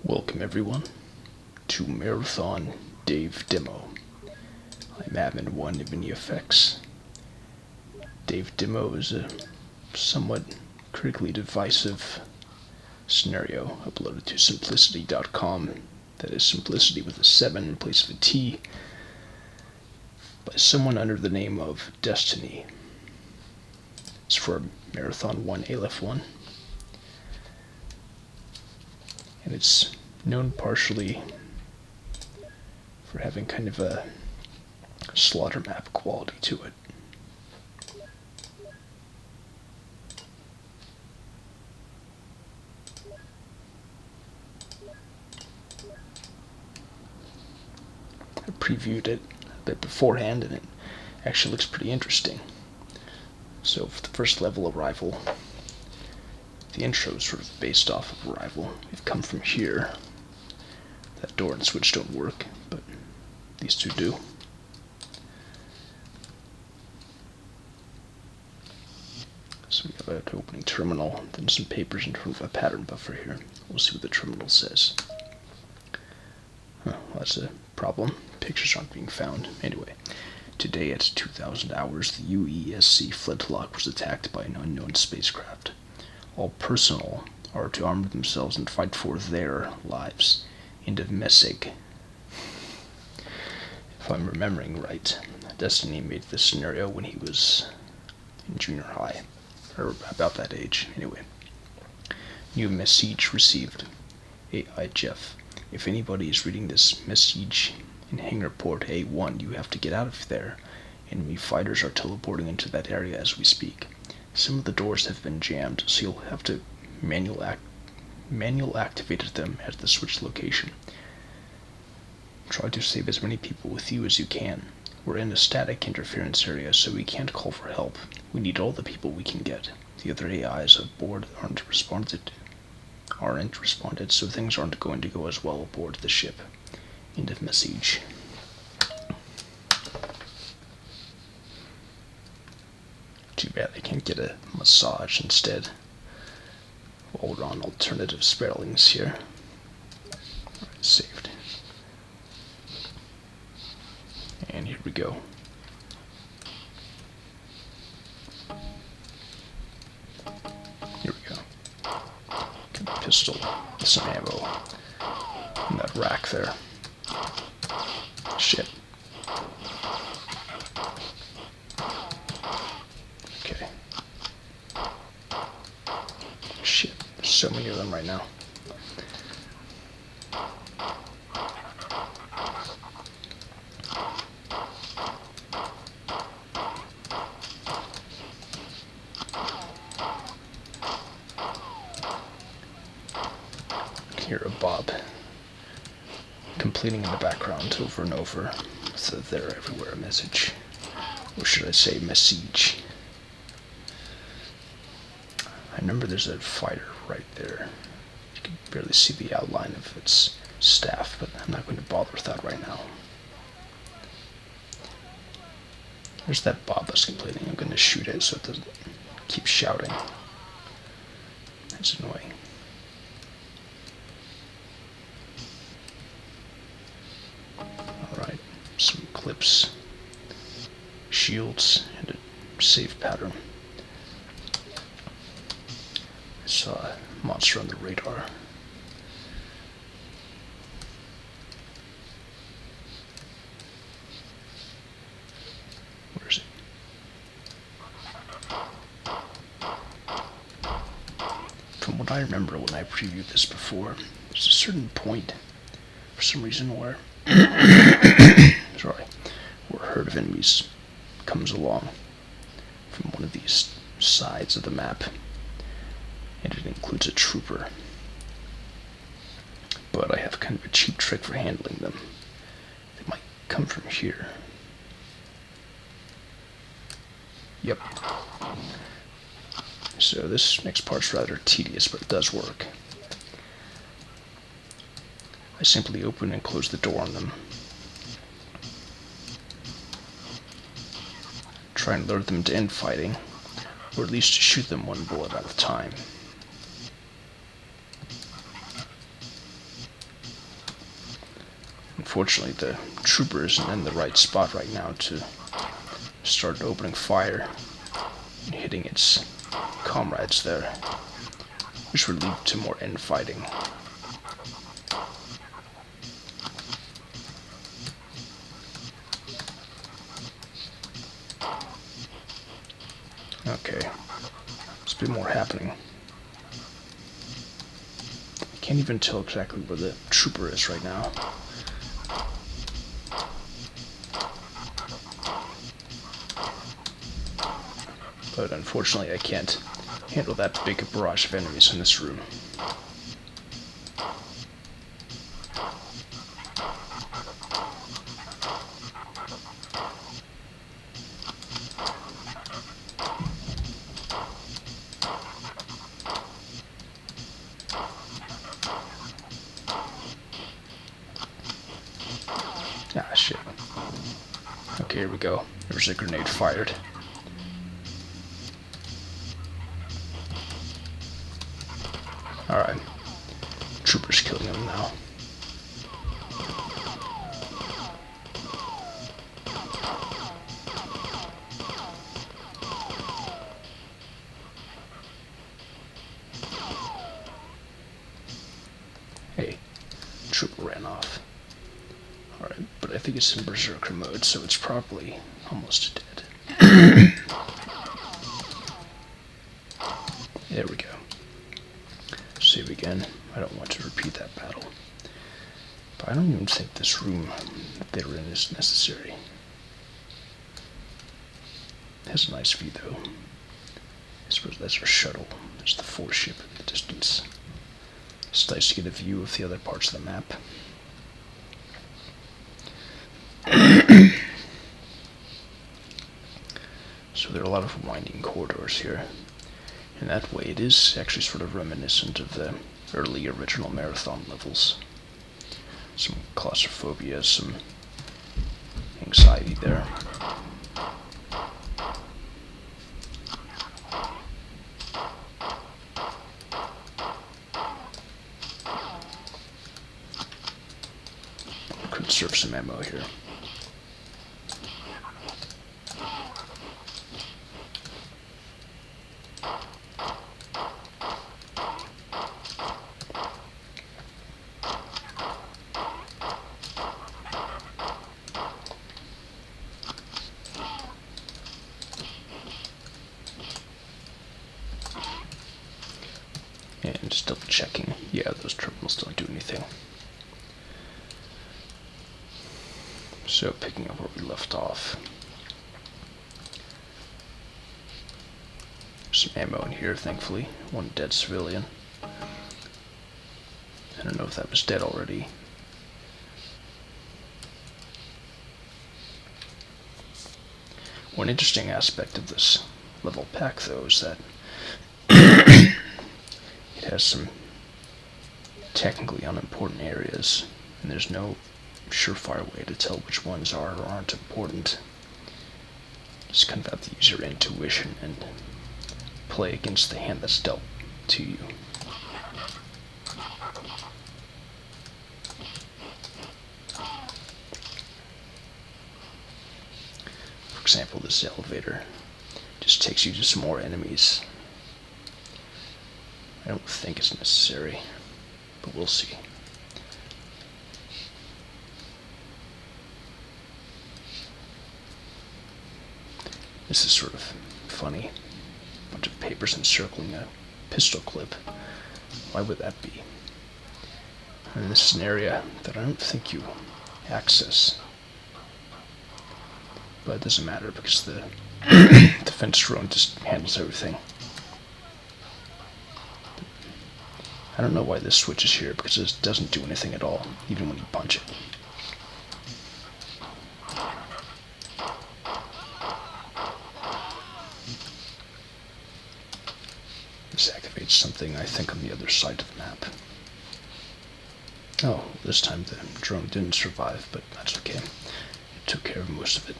Welcome everyone to Marathon Dave Demo. I'm Admin1 of Mini Effects. Dave Demo is a somewhat critically divisive scenario uploaded to simplicity.com. That is simplicity with a 7 in place of a T, by someone under the name of Destiny. It's for Marathon 1 Aleph 1. And it's known partially for having kind of a slaughter map quality to it. I previewed it a bit beforehand and it actually looks pretty interesting. So for the first level Arrival, the intro is sort of based off of Arrival. We've come from here. That door and switch don't work, but these two do. So we have an opening terminal, then some papers in front of a pattern buffer here. We'll see what the terminal says. Well, that's a problem. Pictures aren't being found. Anyway, today at 2000 hours, the UESC Flintlock was attacked by an unknown spacecraft. All personnel are to arm themselves and fight for their lives. End of message. If I'm remembering right, Destiny made this scenario when he was in junior high, or about that age, anyway. New message received. AI Jeff, if anybody is reading this message in hangar port A1, you have to get out of there. Enemy fighters are teleporting into that area as we speak. Some of the doors have been jammed, so you'll have to manual activate them at the switch location. Try to save as many people with you as you can. We're in a static interference area, so we can't call for help. We need all the people we can get. The other AIs aboard aren't responded, so things aren't going to go as well aboard the ship. End of message. Too bad I can't get a massage instead. While we're on alternative spellings here. Alright, saved. And here we go. Here we go. Got a pistol with some ammo in that rack there. Shit. Okay. Shit, there's so many of them right now. I can hear a Bob completing in the background over and over with the "they're everywhere" message. Or should I say message? I remember there's a fighter right there. You can barely see the outline of its staff, but I'm not going to bother with that right now. There's that Bob that's complaining. I'm going to shoot it so it doesn't keep shouting. That's annoying. Alright, some clips, shields, and a safe pattern. I saw a monster on the radar. Where is it? From what I remember when I previewed this before, there's a certain point, for some reason, where where a herd of enemies comes along from one of these sides of the map. And it includes a trooper. But I have kind of a cheap trick for handling them. They might come from here. Yep. So this next part's rather tedious, but it does work. I simply open and close the door on them. Try and lure them to end fighting, or at least shoot them one bullet at a time. Unfortunately, the trooper isn't in the right spot right now to start opening fire and hitting its comrades there, which would lead to more infighting. Okay, there's a bit more happening. I can't even tell exactly where the trooper is right now. But unfortunately, I can't handle that big a barrage of enemies in this room. Ah, shit. Okay, here we go. There's a grenade fired. Alright. Trooper's killing him now. Hey, trooper ran off. Alright, but I think it's in berserker mode, so it's probably almost dead. There we go. Save again. I don't want to repeat that battle. But I don't even think this room that they were in is necessary. It has a nice view though. I suppose that's our shuttle. There's the force ship in the distance. It's nice to get a view of the other parts of the map. So there are a lot of winding corridors here. In that way, it is actually sort of reminiscent of the early original Marathon levels. Some claustrophobia, some anxiety there. Could serve some ammo here. And just double checking. Yeah, those terminals don't do anything. So picking up where we left off. Some ammo in here, thankfully. One dead civilian. I don't know if that was dead already. One interesting aspect of this level pack, though, is that it has some technically unimportant areas, and there's no surefire way to tell which ones are or aren't important. Just kind of have to use your intuition and play against the hand that's dealt to you. For example, this elevator just takes you to some more enemies. I don't think it's necessary, but we'll see. This is sort of funny. A bunch of papers encircling a pistol clip. Why would that be? And this is an area that I don't think you access. But it doesn't matter because the defense drone just handles everything. I don't know why this switch is here, because it doesn't do anything at all, even when you punch it. This activates something, I think, on the other side of the map. Oh, this time the drone didn't survive, but that's okay. It took care of most of it.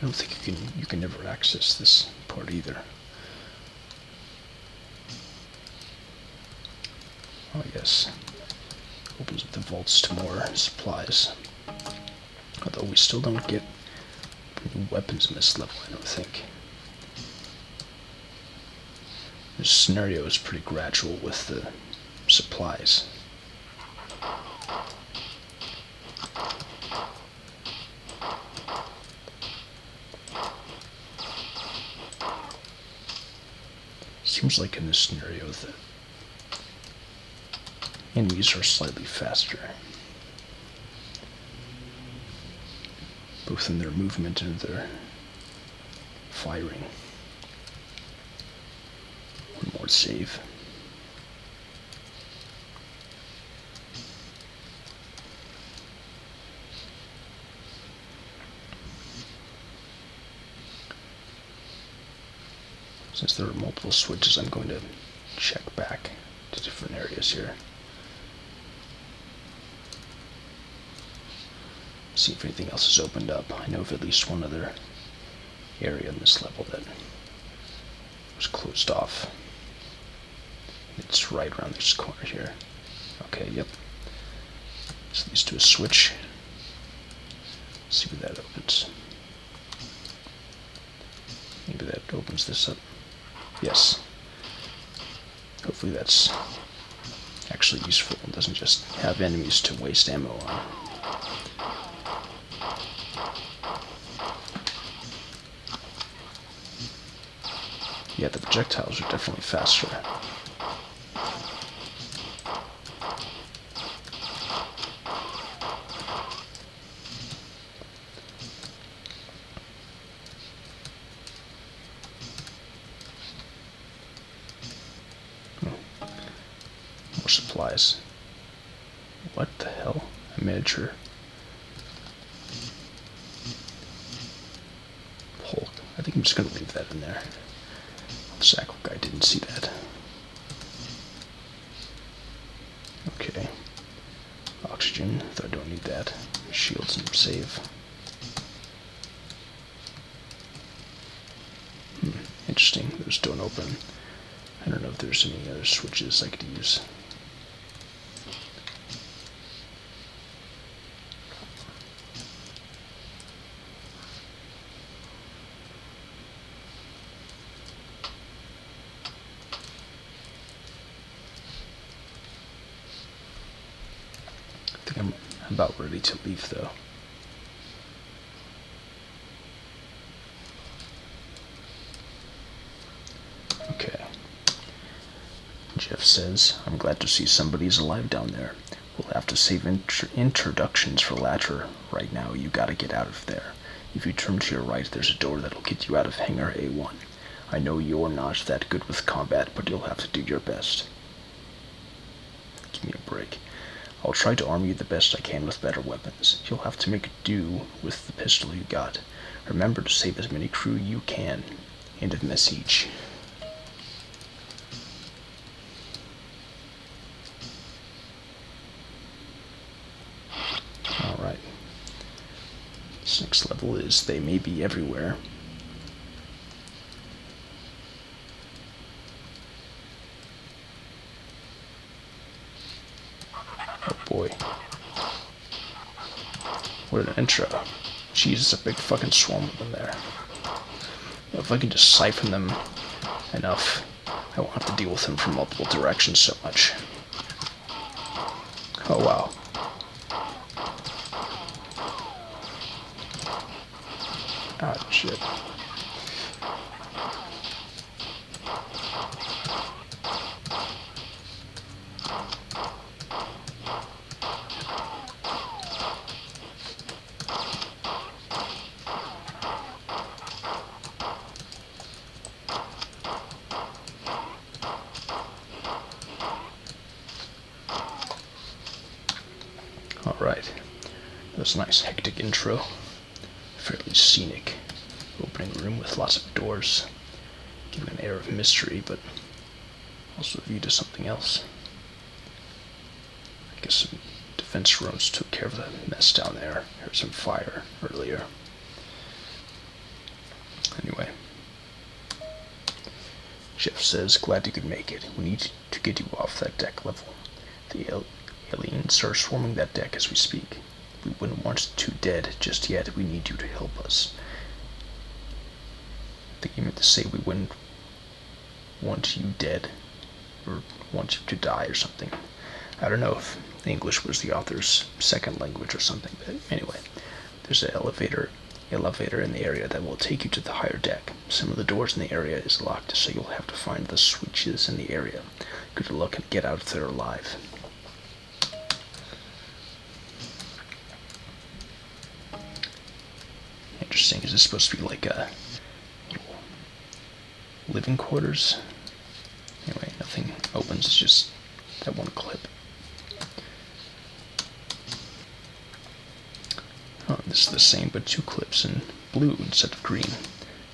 don't think you can never access this part either. Oh yes. Opens up the vaults to more supplies. Although we still don't get new weapons in this level, I don't think. This scenario is pretty gradual with the supplies. Seems like in this scenario that enemies are slightly faster, both in their movement and their firing. One more save. Since there are multiple switches, I'm going to check back to different areas here. See if anything else is opened up. I know of at least one other area in this level that was closed off. It's right around this corner here. Okay, yep. This leads to a switch. Let's see what that opens. Maybe that opens this up. Yes. Hopefully that's actually useful and doesn't just have enemies to waste ammo on. Yeah, the projectiles are definitely faster. More supplies. What the hell? A miniature Hulk. I think I'm just going to leave that in there. The Sackle guy didn't see that. Okay. Oxygen, though I don't need that. Shields and save. Interesting. Those don't open. I don't know if there's any other switches I could use. I think I'm about ready to leave though. Okay. Jeff says, I'm glad to see somebody's alive down there. We'll have to save introductions for later. Right now, you gotta get out of there. If you turn to your right, there's a door that'll get you out of Hangar A1. I know you're not that good with combat, but you'll have to do your best. Give me a break. I'll try to arm you the best I can with better weapons. You'll have to make do with the pistol you got. Remember to save as many crew you can. End of message. Alright. This next level is They May Be Everywhere. Oh boy. What an intro. Jesus, a big fucking swarm of them there. If I can just siphon them enough, I won't have to deal with them from multiple directions so much. Oh wow. Ah, shit. Alright. That was a nice hectic intro. Fairly scenic. Opening room with lots of doors. Giving an air of mystery, but also a view to something else. I guess some defense drones took care of the mess down there. There was some fire earlier. Anyway. Jeff says, glad you could make it. We need to get you off that deck level. The aliens are swarming that deck as we speak. We wouldn't want you dead just yet. We need you to help us. I think you meant to say we wouldn't want you dead. Or want you to die or something. I don't know if English was the author's second language or something, but anyway. There's an elevator in the area that will take you to the higher deck. Some of the doors in the area is locked, so you'll have to find the switches in the area. Good luck and get out of there alive. Interesting. Is this supposed to be like a living quarters? Anyway, nothing opens, it's just that one clip. Oh, this is the same, but 2 clips in blue instead of green.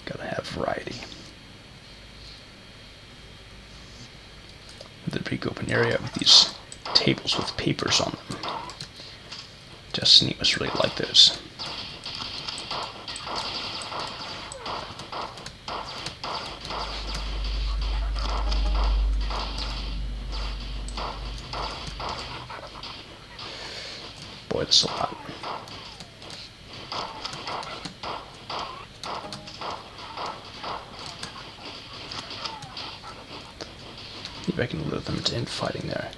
Gotta have variety. The big open area with these tables with papers on them. Destiny must really like those. Boy, that's a lot. Maybe I can lure them into infighting there.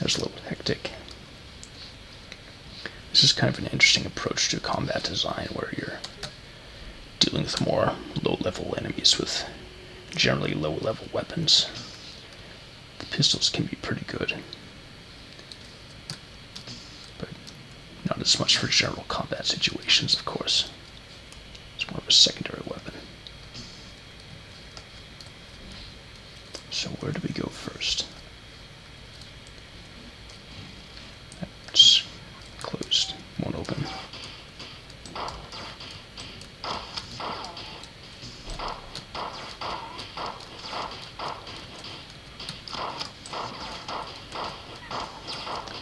There's a little hectic. This is kind of an interesting approach to combat design where you're dealing with more low-level enemies with generally low-level weapons. The pistols can be pretty good, but not as much for general combat situations, of course. It's more of a secondary weapon. So where do we go first? That's closed. Won't open.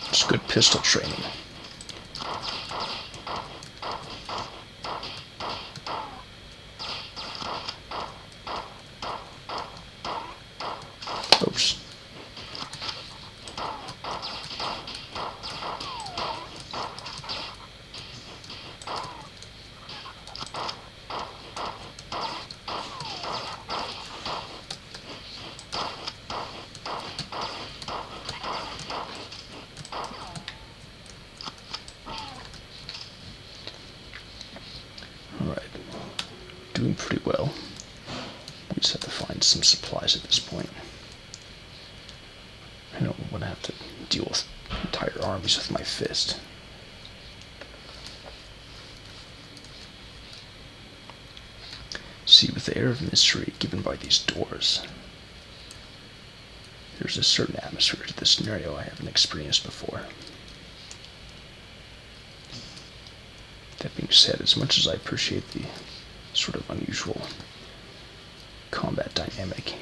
It's good pistol training. Oops. Doing pretty well. We just have to find some supplies at this point. I don't want to have to deal with entire armies with my fist. See, with the air of mystery given by these doors, there's a certain atmosphere to this scenario I haven't experienced before. That being said, as much as I appreciate the sort of unusual combat dynamic,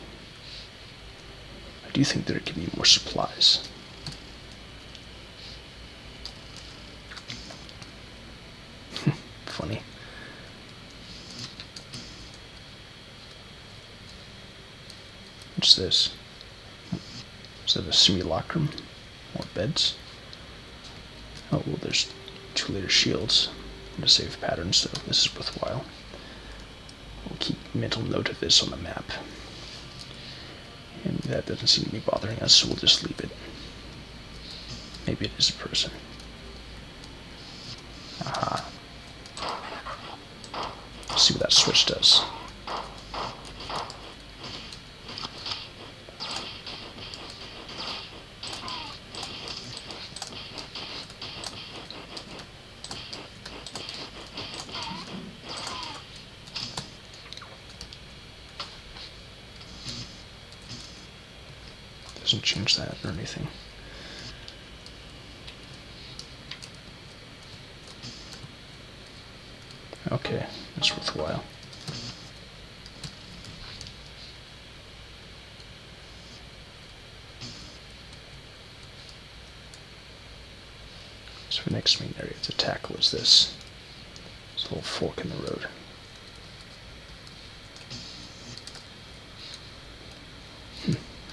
I do think there could be more supplies. Funny. What's this? Is that a simulacrum? More beds? Oh, well, there's 2 later shields and a save pattern, so this is worthwhile. We'll keep mental note of this on the map. And that doesn't seem to be bothering us, so we'll just leave it. Maybe it is a person. Aha. Let's see what that switch does. Doesn't change that or anything. Okay, that's worthwhile. So the next main area to tackle is this. This little fork in the road.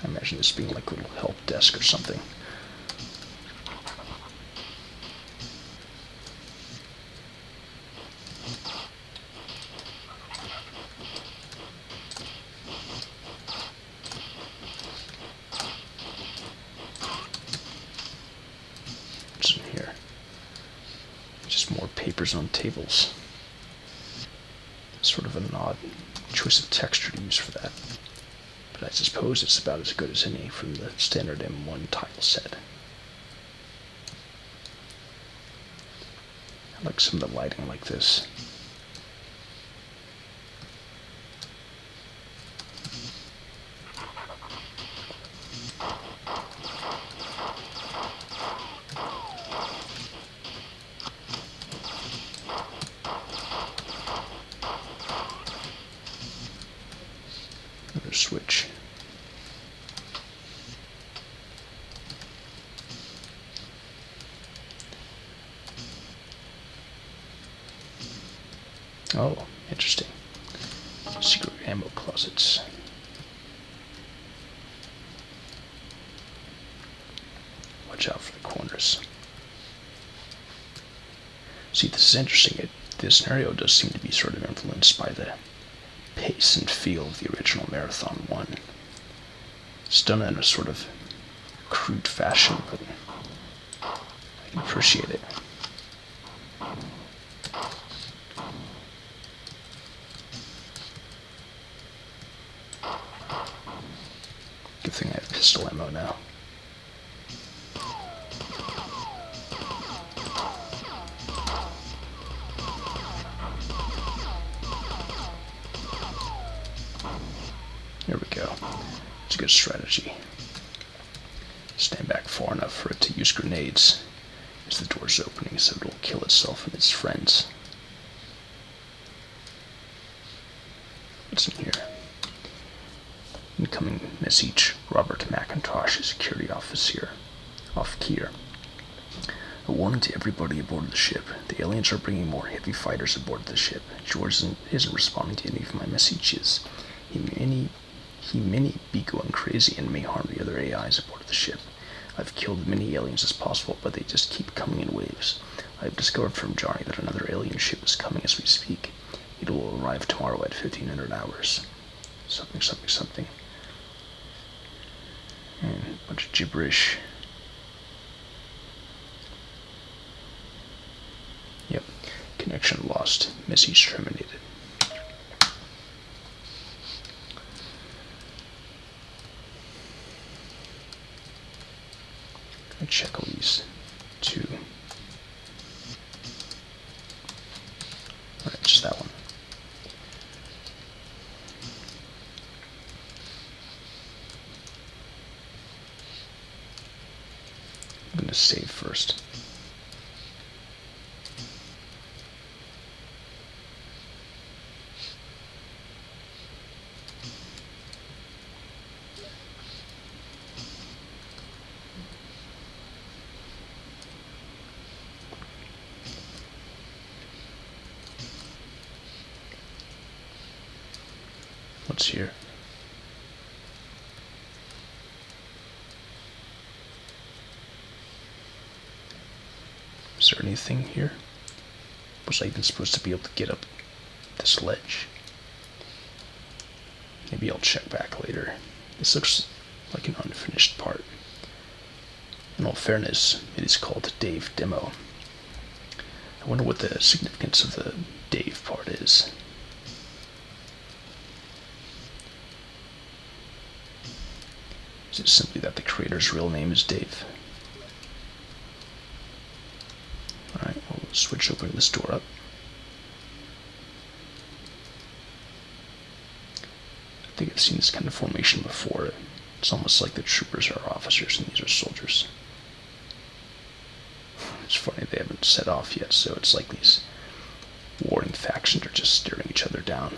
I imagine this being like a little help desk or something. What's in here? Just more papers on tables. Sort of an odd choice of texture to use for that. But I suppose it's about as good as any from the standard M1 tile set. I like some of the lighting like this. Another switch. Oh, interesting. Secret ammo closets. Watch out for the corners. See, this is interesting. This scenario does seem to be sort of influenced by the pace and feel of the original Marathon 1. It's done in a sort of crude fashion, but I can appreciate it. Good thing I have pistol ammo now. There we go. It's a good strategy. Stand back far enough for it to use grenades as the door's opening so it'll kill itself and its friends. What's in here? Incoming message. Robert McIntosh, security officer. Off-Kier. A warning to everybody aboard the ship. The aliens are bringing more heavy fighters aboard the ship. George isn't responding to any of my messages. He may be going crazy and may harm the other AIs aboard the ship. I've killed as many aliens as possible, but they just keep coming in waves. I've discovered from Johnny that another alien ship is coming as we speak. It will arrive tomorrow at 1500 hours. Something, something, something. And a bunch of gibberish. Yep. Connection lost. Message terminated. I check all these two. Alright, just that one. I'm going to save first. What's here? Is there anything here? Was I even supposed to be able to get up this ledge? Maybe I'll check back later. This looks like an unfinished part. In all fairness, it is called Dave Demo. I wonder what the significance of the Dave part is. Is it simply that the creator's real name is Dave? Alright, we'll switch open this door up. I think I've seen this kind of formation before. It's almost like the troopers are officers, and these are soldiers. It's funny they haven't set off yet, so it's like these warring factions are just staring each other down.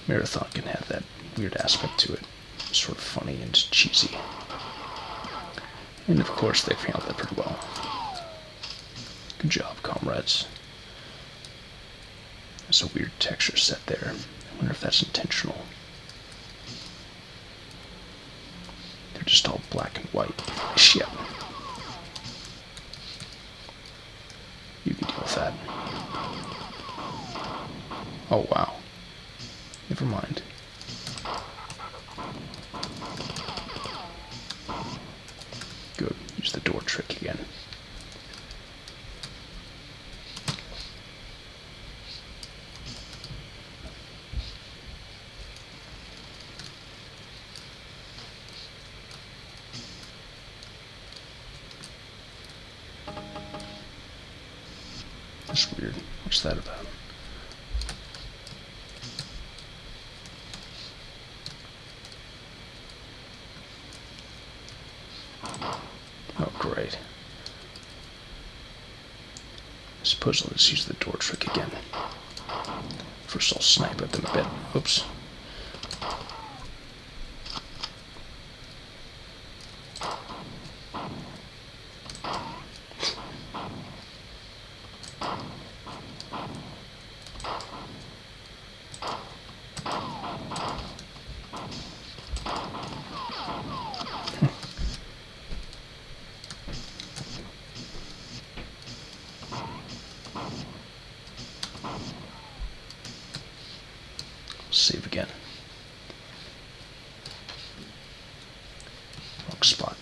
Marathon can have that weird aspect to it, sort of funny and cheesy. And of course they've handled that pretty well. Good job, comrades. There's a weird texture set there. I wonder if that's intentional. They're just all black and white. Shit. You can deal with that. Oh, wow. Never mind. Good. Use the door trick again. That's weird. What's that about? Oh, great. I suppose I'll just use the door trick again. First I'll snipe at them a bit. Oops. Save again. Wrong spot.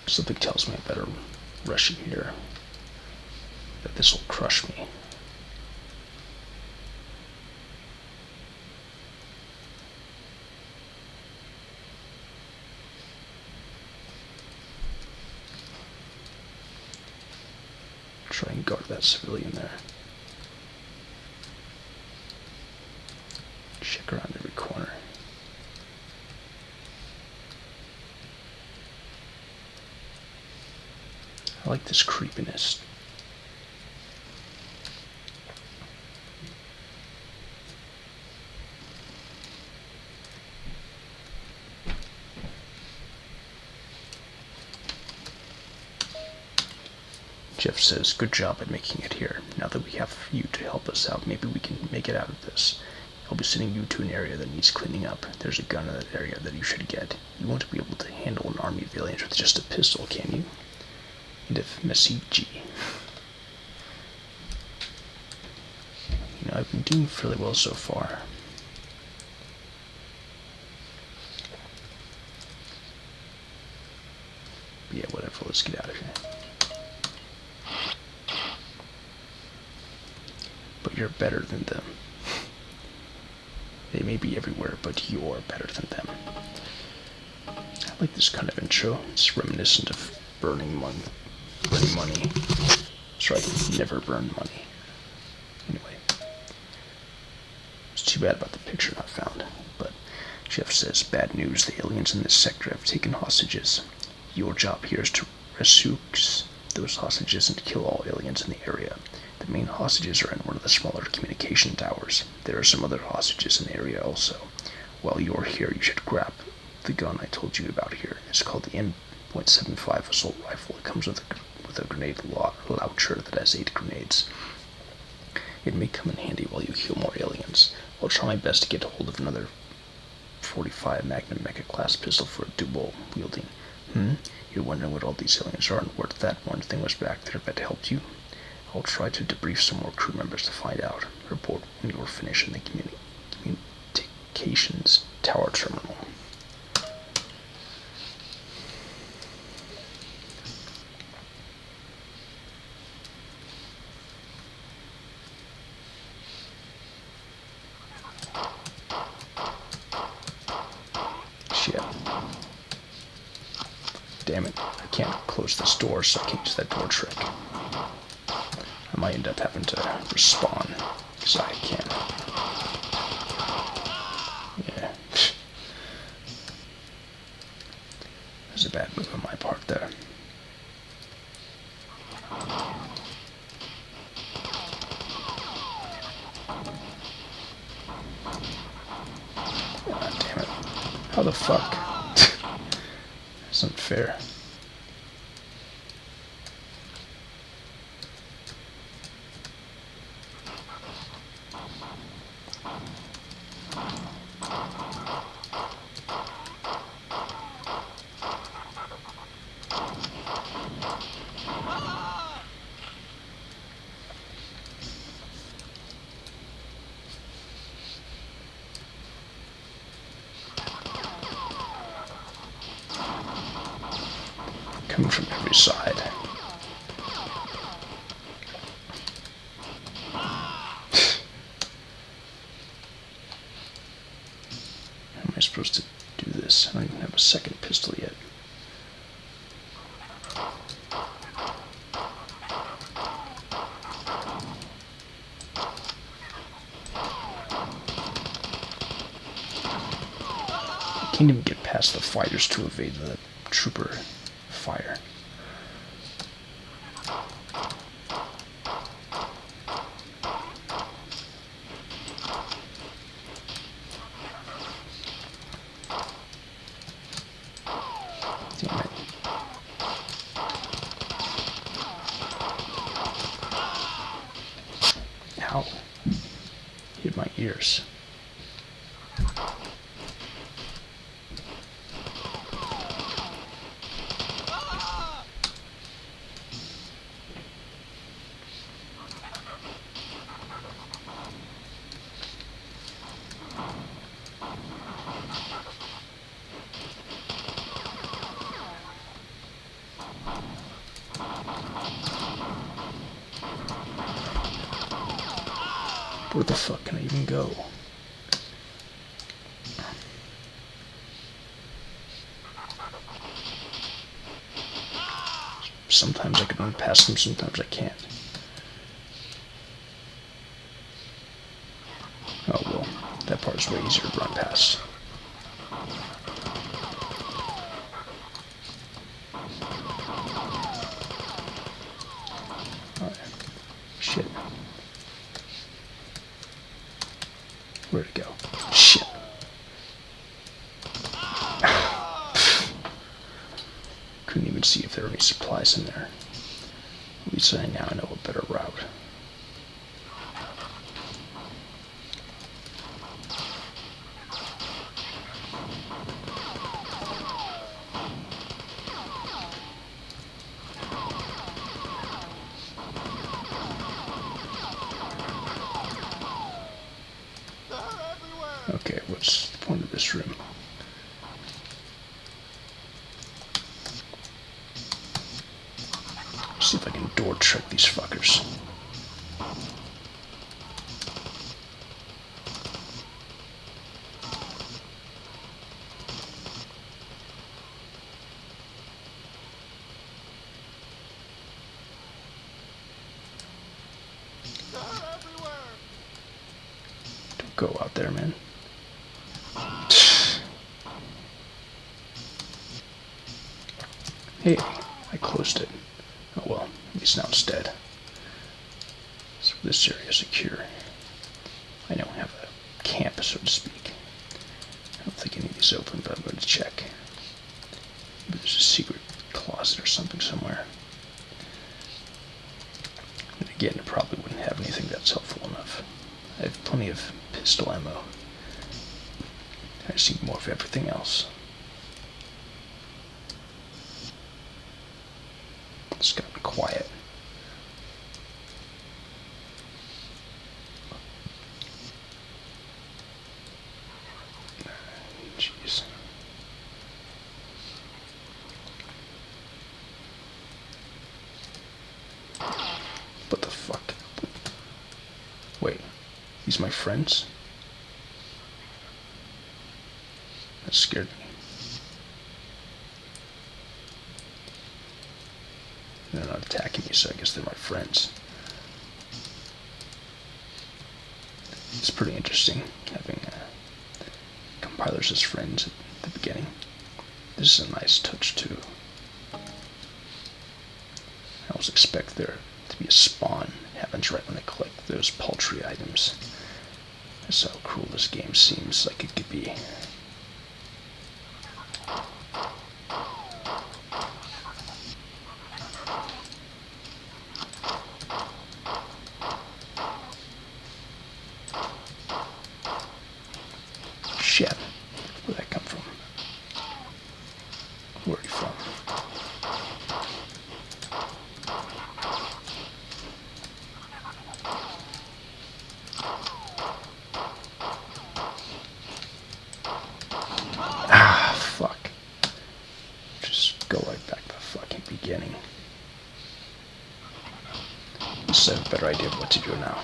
Something tells me I better rush in here. That this will crush me. Try and guard that civilian there. Check around every corner. I like this creepiness. Jeff says, good job at making it here. Now that we have you to help us out, maybe we can make it out of this. I'll be sending you to an area that needs cleaning up. There's a gun in that area that you should get. You won't be able to handle an army of aliens with just a pistol, can you? And if Messi. You know, I've been doing fairly well so far. But yeah, whatever, let's get out of here. But you're better than them. They may be everywhere, but you're better than them. I like this kind of intro. It's reminiscent of burning money. That's right, never burn money. Anyway. It's too bad about the picture not found. But Jeff says, bad news, the aliens in this sector have taken hostages. Your job here is to rescue those hostages and kill all aliens in the area. The main hostages are in one of the smaller communication towers. There are some other hostages in the area also. While you're here, you should grab the gun I told you about here. It's called the M.75 assault rifle. It comes with a grenade launcher that has 8 grenades. It may come in handy while you kill more aliens. I'll try my best to get hold of another 45 Magnum Mecha class pistol for a dual wielding. You're wondering what all these aliens are and where that one thing was back there that helped you? I'll try to debrief some more crew members to find out. Report when you're finished in the communications tower terminal. Shit. Damn it. I can't close this door, so I can't use that door trick. I might end up having to respawn, because I can. Yeah. That's a bad move on my part there. God damn it. How the fuck? That's unfair. Coming from every side. How am I supposed to do this? I don't even have a second pistol yet. I can't even get past the fighters to evade the trooper fire. Damn it. Ow. Hit my ears. Where the fuck can I even go? Sometimes I can run past them, sometimes I can't. Oh well, that part's way easier to run past. Alright. Shit. Where'd it go? Shit. Couldn't even see if there were any supplies in there. At least I now know a better route. Okay, what's the point of this room? See if I can door trick these fuckers. Don't go out there, man. Hey, I closed it. Oh well, at least now it's dead. So this area is secure. I don't have a camp, so to speak. I don't think any of these open, but I'm going to check. Maybe there's a secret closet or something somewhere. And again, it probably wouldn't have anything that's helpful enough. I have plenty of pistol ammo. I just need more of everything else. It's gotten quiet. Jeez. What the fuck? Wait, these my friends? That scared me. They're not attacking me, so I guess they're my friends. It's pretty interesting having compilers as friends at the beginning. This is a nice touch too. I always expect there to be a spawn. It happens right when I collect those paltry items. That's how cruel this game seems like it could be. Shit. Where'd that come from? Where are you from? Ah, fuck. Just go right back to the fucking beginning. Just have a better idea of what to do now.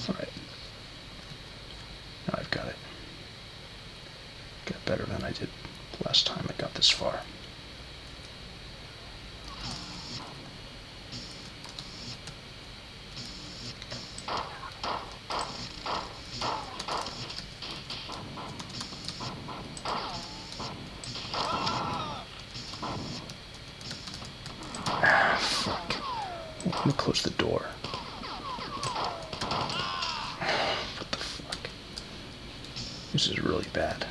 Alright. Now I've got it. Got better than I did last time I got this far. Ah, fuck. Let me close the door. What the fuck? This is really bad.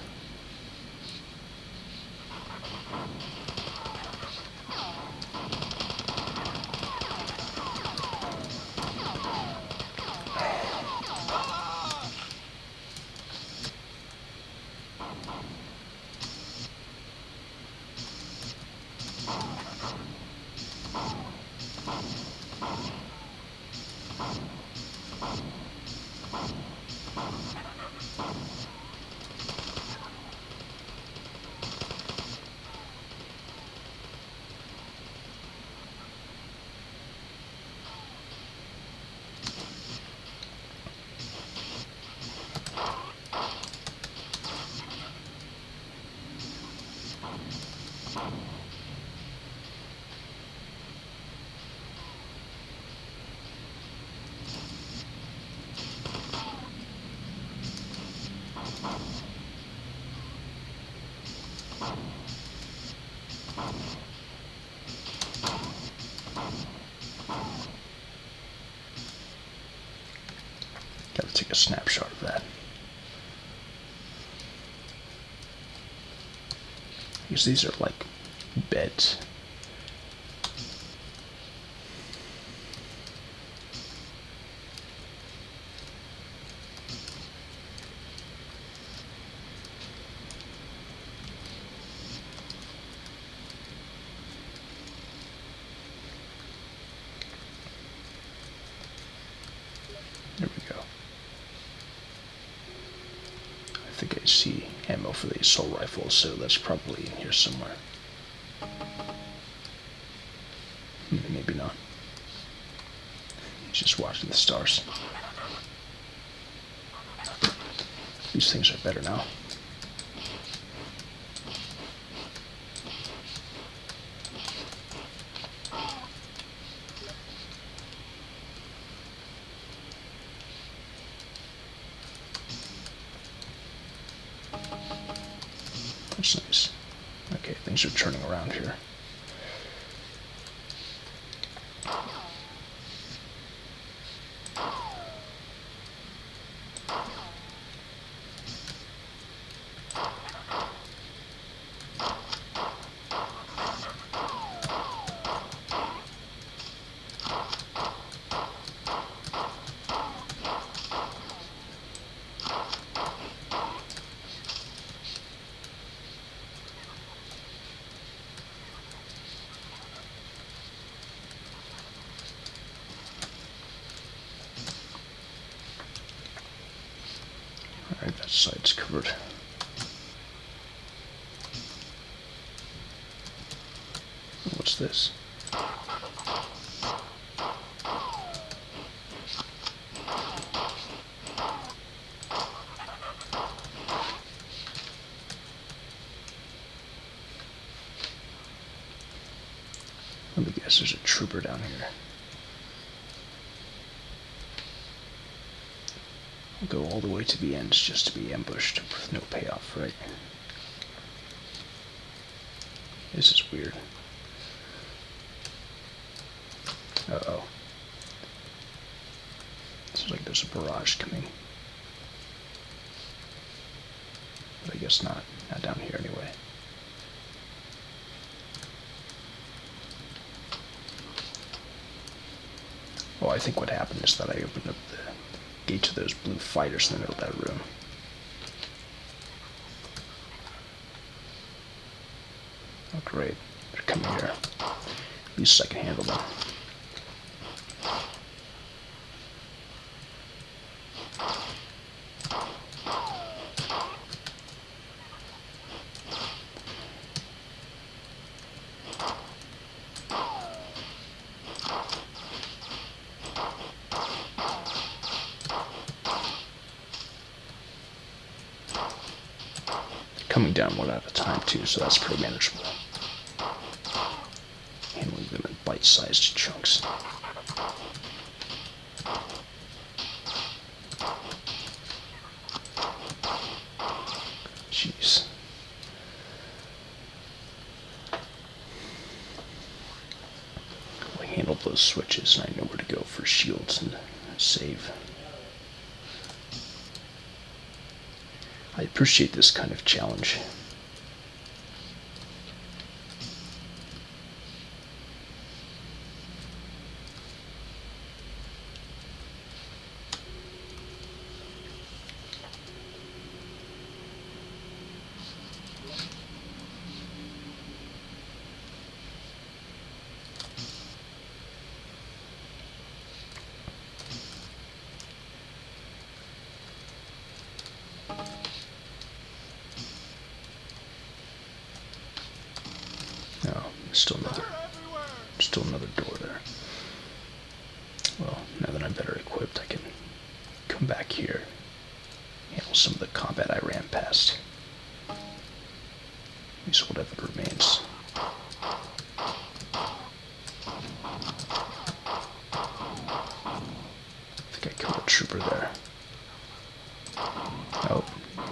Gotta take a snapshot of that. Because these are like beds. There we go. I think I see ammo for the assault rifle, so that's probably in here somewhere. Maybe not. He's just watching the stars. These things are better now. That's nice. Okay, things are turning around here. Alright, that side's covered. What's this? Let me guess, there's a trooper down here. I'll go all the way to the end just to be ambushed with no payoff, right? This is weird. Uh-oh. Seems like there's a barrage coming. But I guess not. Not down here anyway. Oh, I think what happened is that I opened up the gate to those blue fighters in the middle of that room. Oh, great. They're coming here. At least I can handle them. Coming down one at a time too, so that's pretty manageable. Handling them in bite-sized chunks. Jeez. I handled those switches and I know where to go for shields and save. I appreciate this kind of challenge. No, still another door there. Well, now that I'm better equipped, I can come back here, handle some of the combat I ran past. At least whatever remains. I think I killed a trooper there. Oh,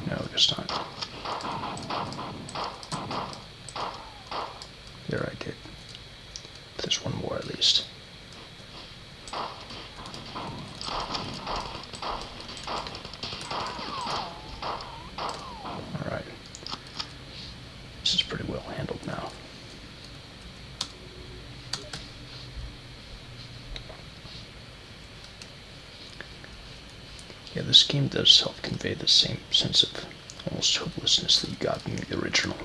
no, I guess not. There I did. But there's one more at least. Alright. This is pretty well handled now. Yeah, this game does help convey the same sense of almost hopelessness that you got in the original.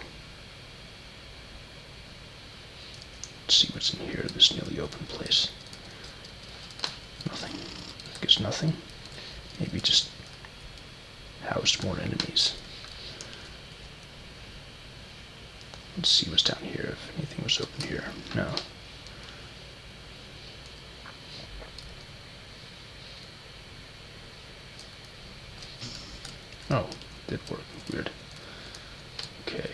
Let's see what's in here, this nearly open place. Nothing. I guess nothing. Maybe just housed more enemies. Let's see what's down here, if anything was open here. No. Oh, did work. Weird. Okay.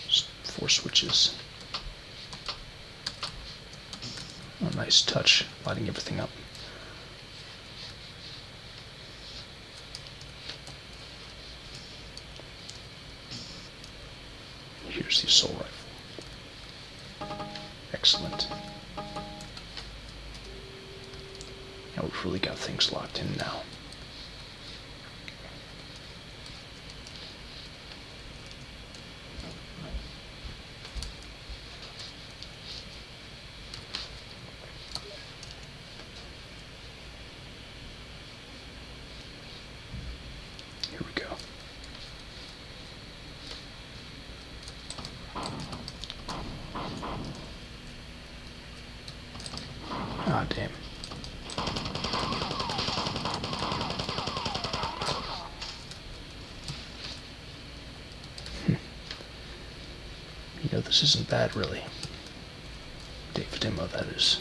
Just 4 switches. Oh, nice touch, lighting everything up. Here's the assault rifle. Excellent. Now we've really got things locked in now. Here we go. Ah, damn. this isn't bad, really. Dave demo, that is.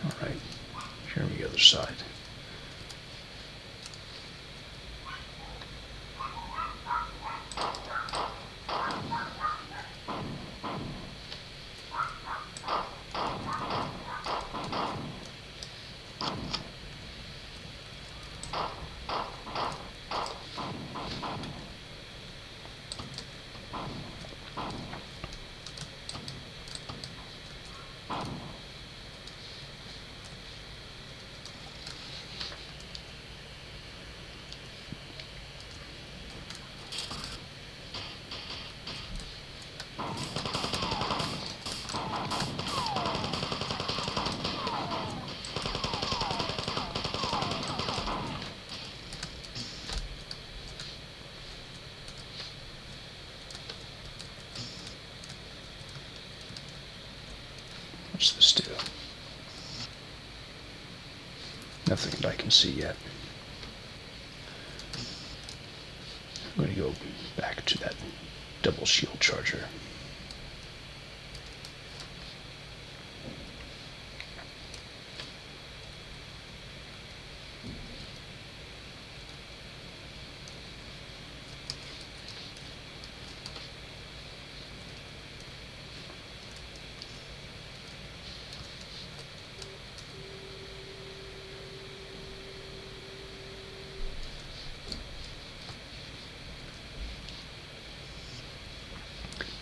Alright, here on the other side. What's this do? Nothing that I can see yet. I'm going to go back to that double shield charger.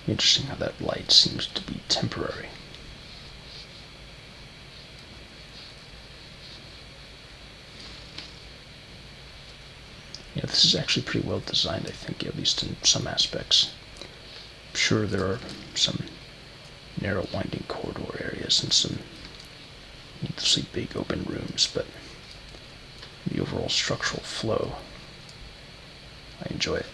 Interesting how that light seems to be temporary. Yeah, this is actually pretty well designed, I think, at least in some aspects. I'm sure there are some narrow winding corridor areas and some needlessly big open rooms, but the overall structural flow, I enjoy it.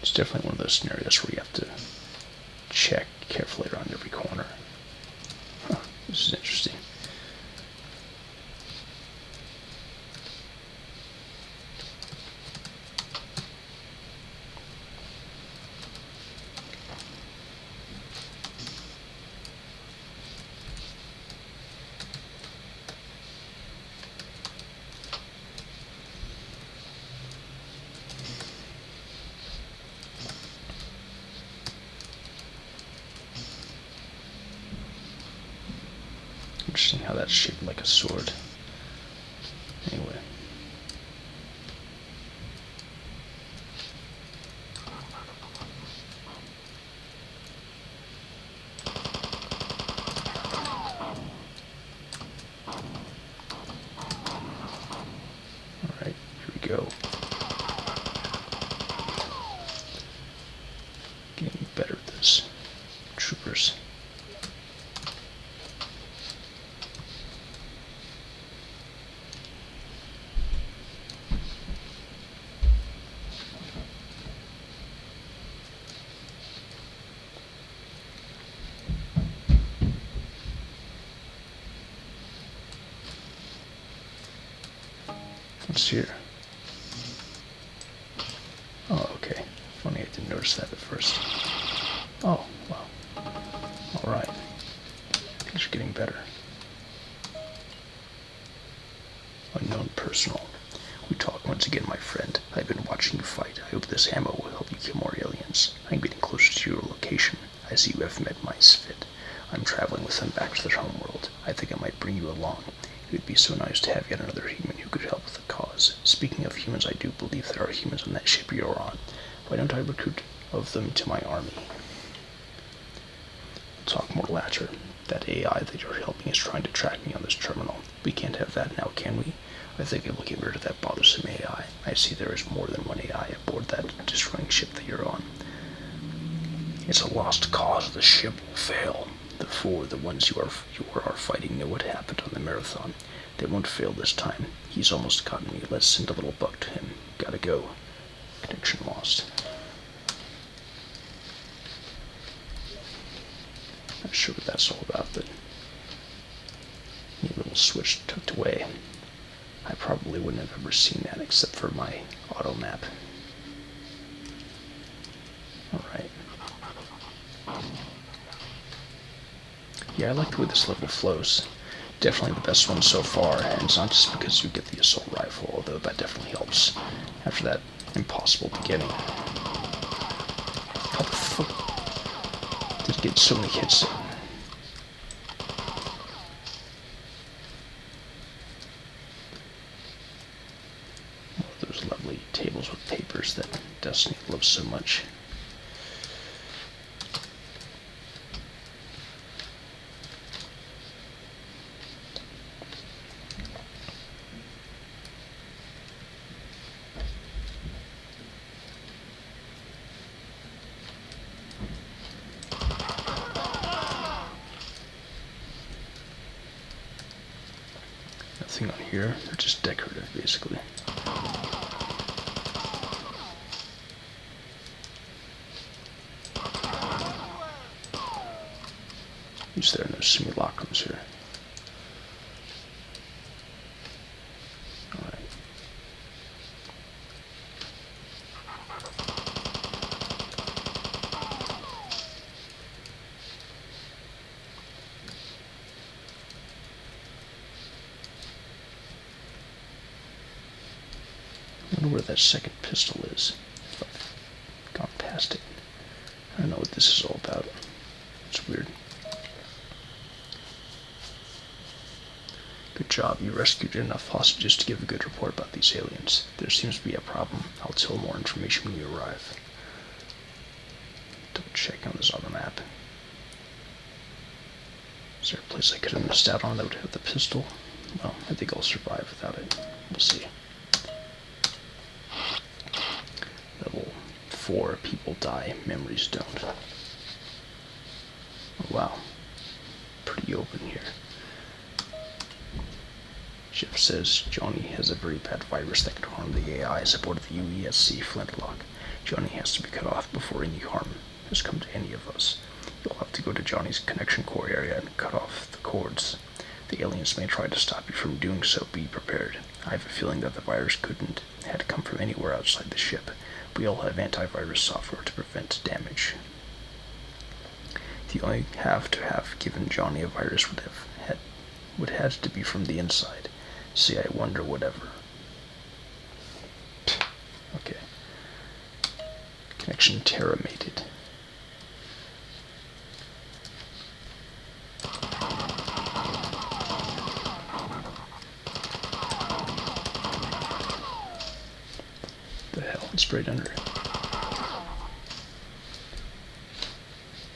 It's definitely one of those scenarios where you have to check carefully around every corner. Huh, this is interesting. Interesting how that's shaped like a sword. Anyway. Alright, here we go. Getting better at this. Troopers. What's here? Oh, okay. Funny I didn't notice that at first. Oh, well. Alright. Things are getting better. Unknown personal. We talk when once again, my friend. I've been watching you fight. I hope this ammo will help you kill more aliens. I'm getting closer to your location. I see you have met my Sphit. I'm traveling with them back to their homeworld. I think I might bring you along. It would be so nice to have yet another human who could help with the cause. Speaking of humans, I do believe there are humans on that ship you're on. Why don't I recruit of them to my army? We'll talk more later. That AI that you're helping is trying to track me on this terminal. We can't have that now, can we? I think I will get rid of that bothersome AI. I see there is more than one AI aboard that destroying ship that you're on. It's a lost cause. The ship will fail. The ones you are fighting, know what happened on the marathon. They won't fail this time. He's almost gotten me. Let's send a little buck to him. Gotta go. Connection lost. Not sure what that's all about, but neat little switch tucked away. I probably wouldn't have ever seen that except for my auto map. Alright. Yeah, I like the way this level flows. Definitely the best one so far, and it's not just because you get the assault rifle, although that definitely helps after that impossible beginning. How the fuck did it get so many hits in? Those lovely tables with papers that Destiny loves so much. Nothing on here, they're just decorative basically. At least there are no simulacrums here. Alright. I wonder where that second pistol is. If I've gone past it. I don't know what this is all about. It's weird. Good job. You rescued enough hostages to give a good report about these aliens. There seems to be a problem. I'll tell more information when you arrive. Double check on this on the map. Is there a place I could have missed out on that would have the pistol? Well, I think I'll survive without it. We'll see. Level 4, people die, memories don't. Oh, wow. Pretty open here. Jeff says Johnny has a very bad virus that can harm the AIs aboard the UESC Flintlock. Johnny has to be cut off before any harm has come to any of us. You'll have to go to Johnny's connection core area and cut off the cords. The aliens may try to stop you from doing so. Be prepared. I have a feeling that the virus had to come from anywhere outside the ship. We all have antivirus software to prevent damage. The only have given Johnny a virus would have to be from the inside. See, I wonder whatever. Okay. Connection terramated. The hell? It's right under it.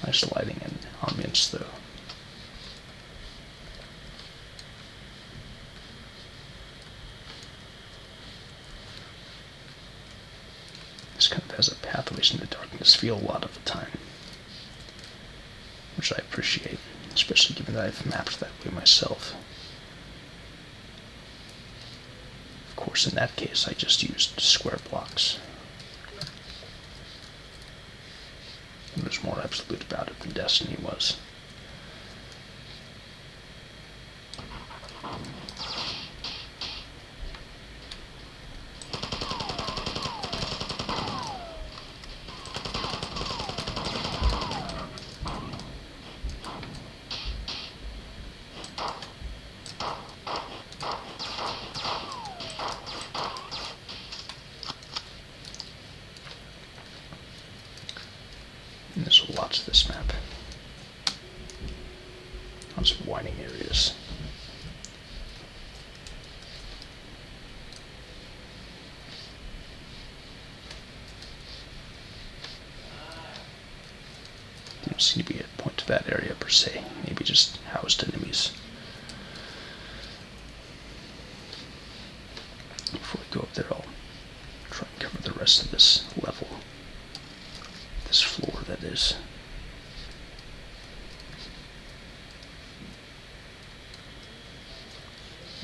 Nice lighting and ambience, though. This kind of has a pathways into darkness feel a lot of the time, which I appreciate, especially given that I've mapped that way myself. Of course, in that case, I just used square blocks. It was more absolute about it than Destiny was. sounds of whining areas. Didn't seem to be a point to that area per se. Maybe just housed enemies. Before we go up there, I'll try and cover the rest of this level. This floor, that is.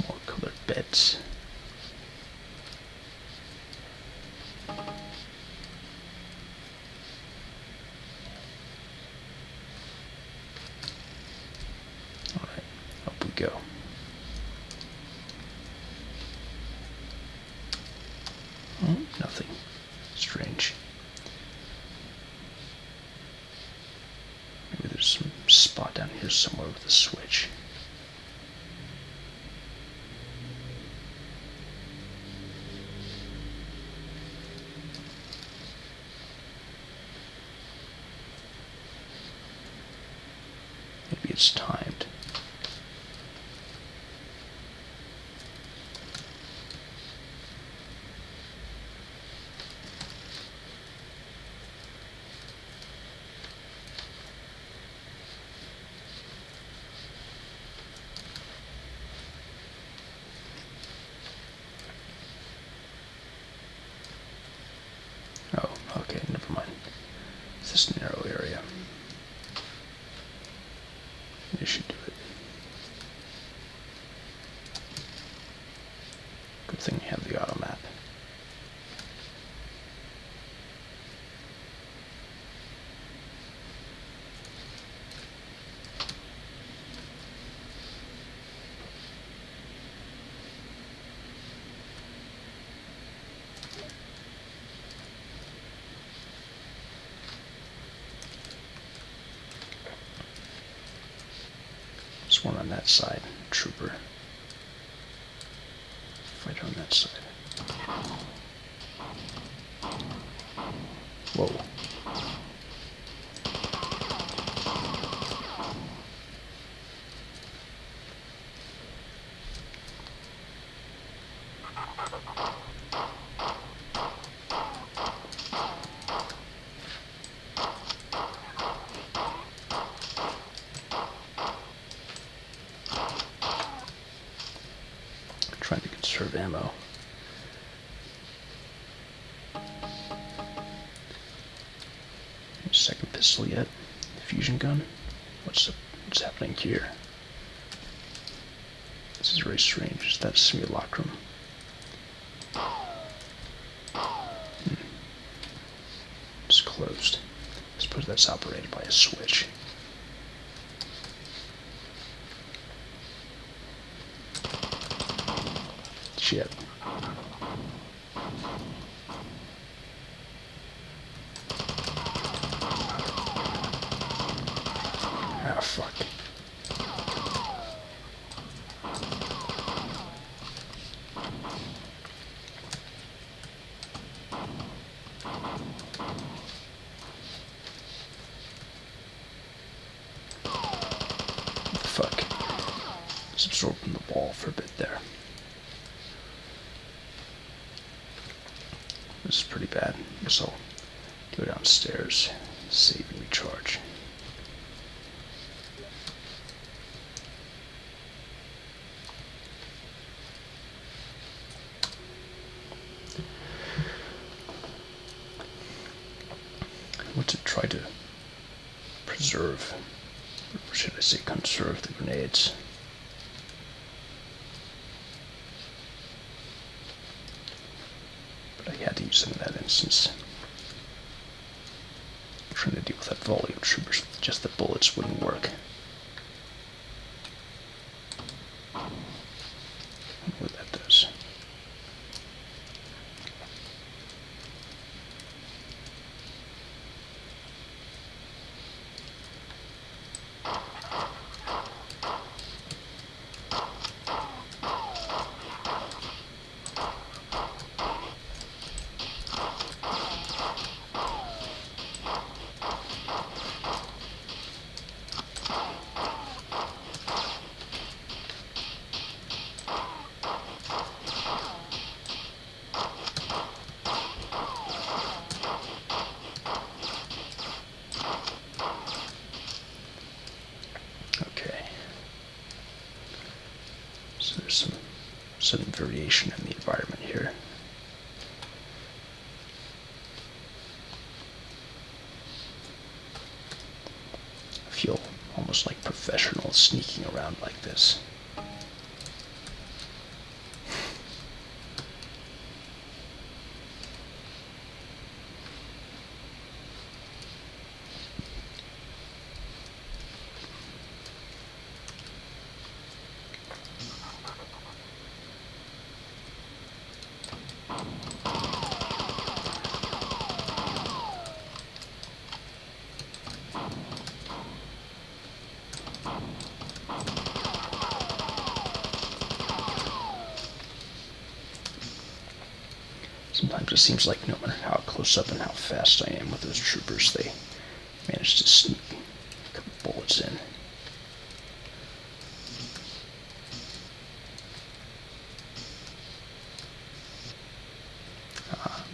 More colored beds. Alright, up we go. Oh, nothing. Strange. Maybe there's some spot down here somewhere with a switch. Maybe it's timed. Oh, okay, never mind. It's this narrow area. This should do it. Good thing you have the auto map. There's one on that side, trooper. Fighter on that side. Whoa. Trying to conserve ammo. Second pistol yet? Fusion gun? What's happening here? This is very strange. Is that simulacrum? It's closed. I suppose that's operated by a switch. Shit. Ah, fuck. Fuck. It's absorbing the wall for a bit there. This is pretty bad. Guess I'll go downstairs, save and recharge. I want to try to preserve, or should I say conserve, the grenades. But I had to use them in that instance. I'm trying to deal with that volley of troopers, just the bullets wouldn't work. I don't know what that does. So there's some sudden variation in the environment here. I feel almost like professional sneaking around like this. Sometimes it seems like no matter how close up and how fast I am with those troopers, they manage to sneak a couple bullets in.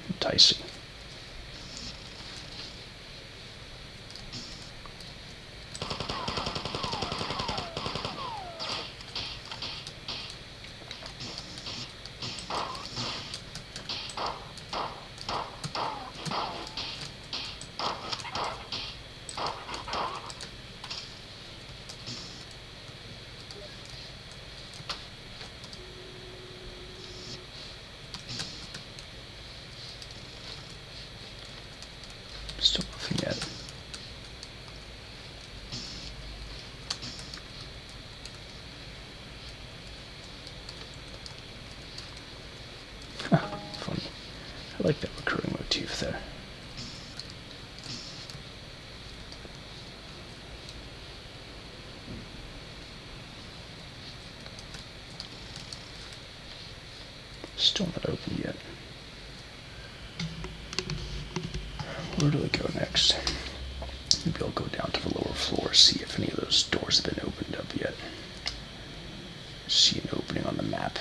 Enticing. Still nothing yet. Funny. I like that recurring motif there. Still not open yet. Where do I go next? Maybe I'll go down to the lower floor, see if any of those doors have been opened up yet. See an opening on the map.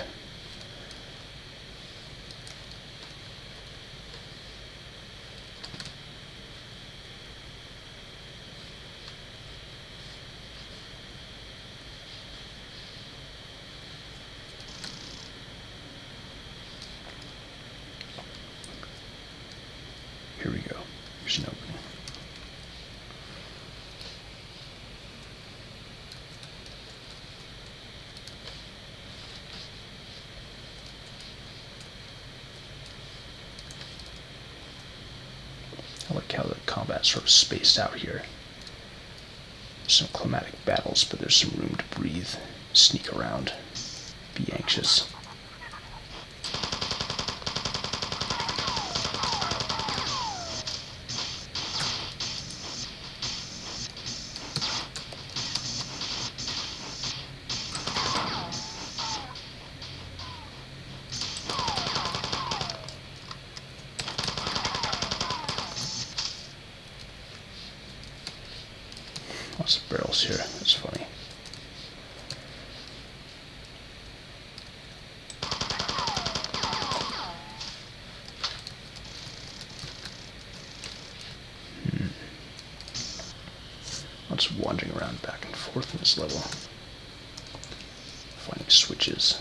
Here we go. Here's an opening. I like how the combat's sort of spaced out here. Some climatic battles, but there's some room to breathe, sneak around, be anxious. Lots of barrels here. That's funny. Lots of wandering around back and forth in this level. Finding switches.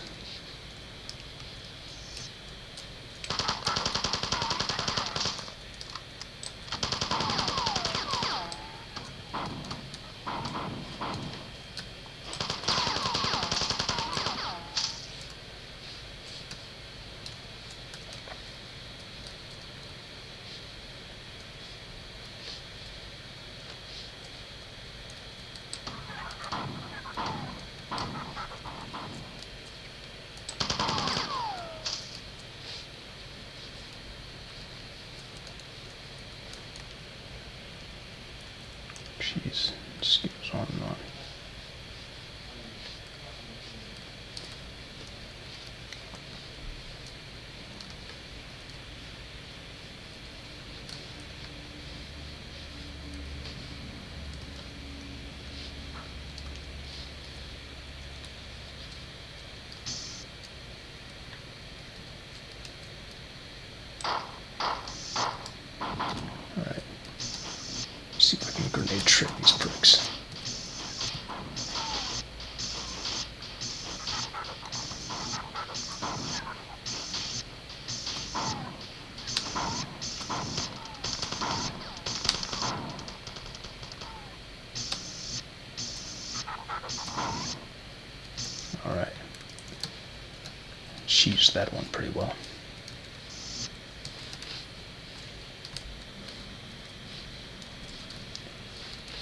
Alright. She's that one pretty well.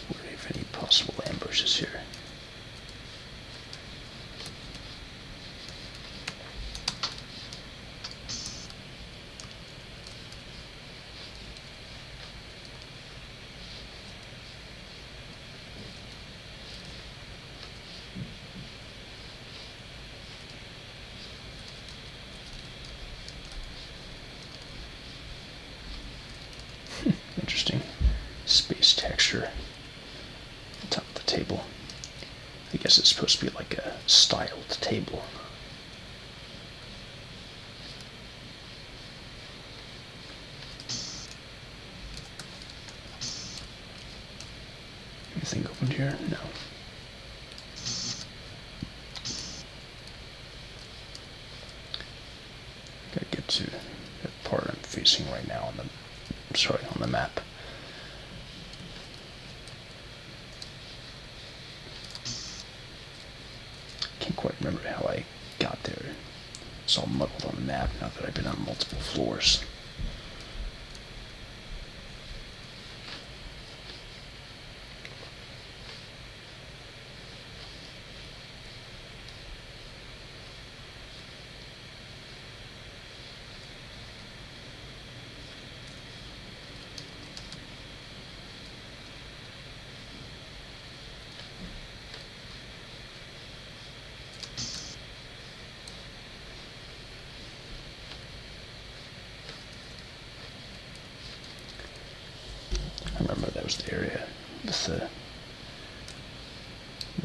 What if any possible ambushes here? Interesting. Space texture on top of the table. I guess it's supposed to be like a styled table. Anything opened here? No. Gotta get to the part I'm facing right now on the on the map. Can't quite remember how I got there. It's all muddled on the map now that I've been on multiple floors. I remember that was the area with the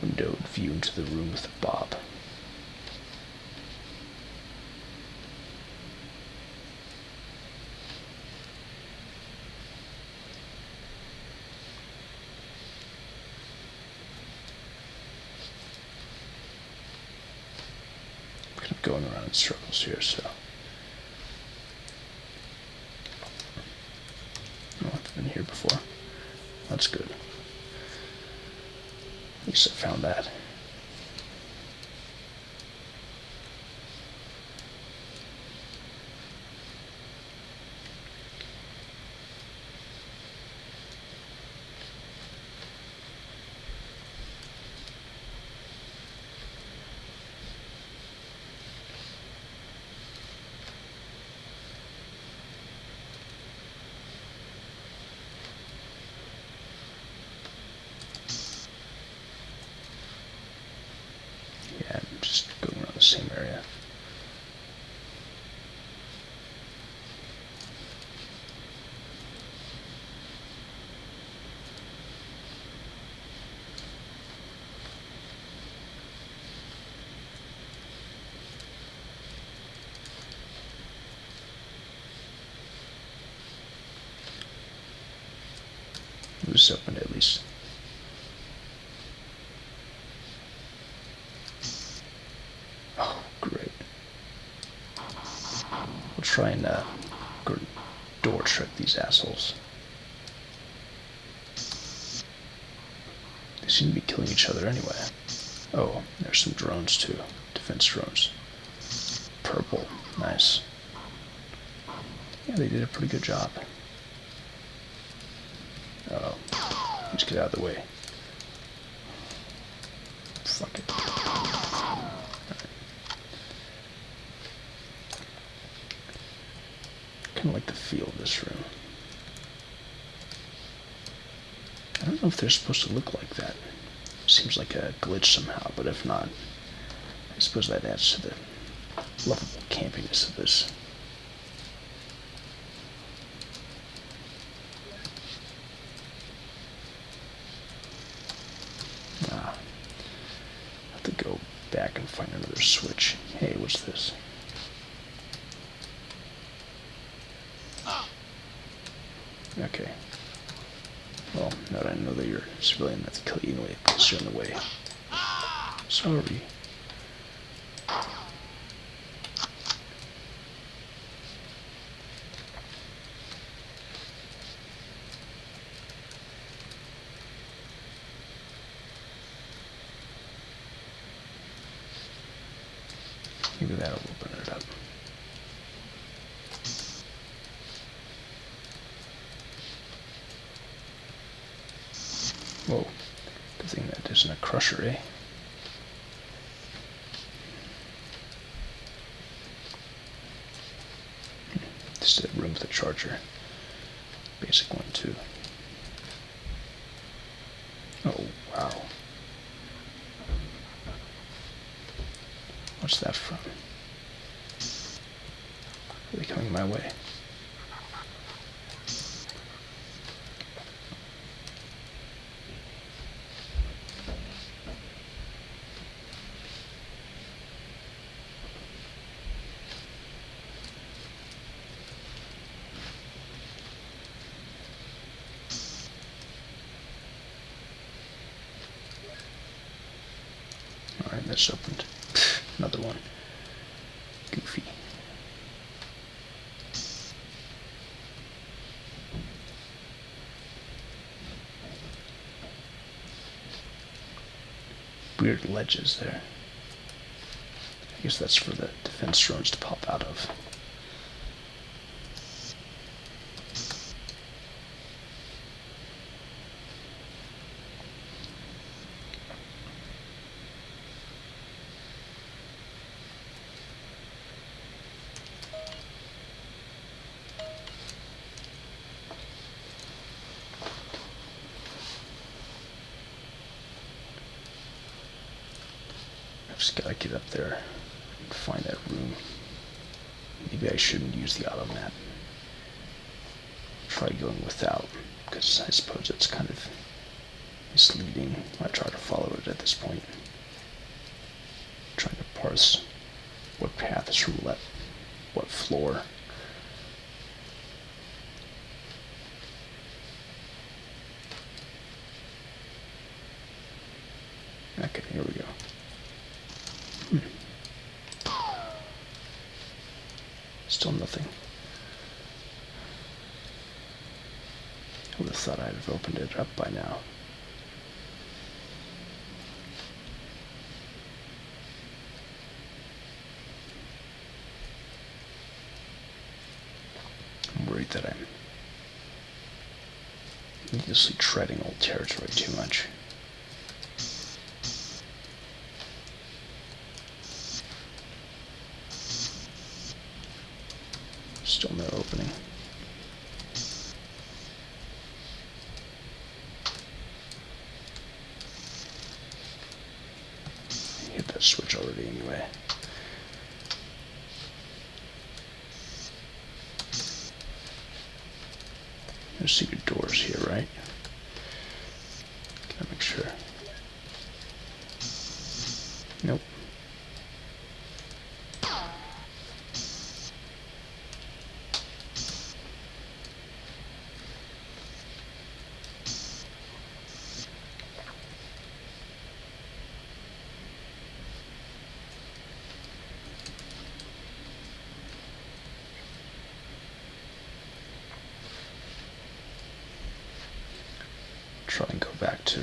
windowed view into the room with Bob. I'm kind of going around in circles here, so. I've been here before. That's good. At least I found that. Yeah, I'm just going around the same area. It was open at least. Oh, great. We'll try and door trick these assholes. They seem to be killing each other anyway. Oh, there's some drones too. Defense drones. Purple. Nice. Yeah, they did a pretty good job. Uh-oh. Just get out of the way. Fuck it. Kind of like the feel of this room. I don't know if they're supposed to look like that. Seems like a glitch somehow, but if not, I suppose that adds to the lovable campiness of this. Ah, I have to go back and find another switch. Hey, what's this? Okay. Well, now that I know that you're a civilian, that's to kill you anyway, because you're in the way. Sorry. Maybe that'll open it up. Whoa. Good thing that isn't a crusher, eh? Just a room with a charger. Basic one, too. Oh, wow. What's that from? Are they coming my way? Alright, that's opened. Another one. Goofy. Weird ledges there. I guess that's for the defense drones to pop out of. Just gotta get up there and find that room. Maybe I shouldn't use the auto map. Try going without, because I suppose it's kind of misleading. I try to follow it at this point. Trying to parse what path is roulette, what floor. Okay, here we go. Still nothing. I would have thought I'd have opened it up by now. I'm worried that I'm needlessly treading old territory too much. Still no opening. Hit that switch already anyway. There's secret doors here, right? Gotta make sure. Nope. Try and go back to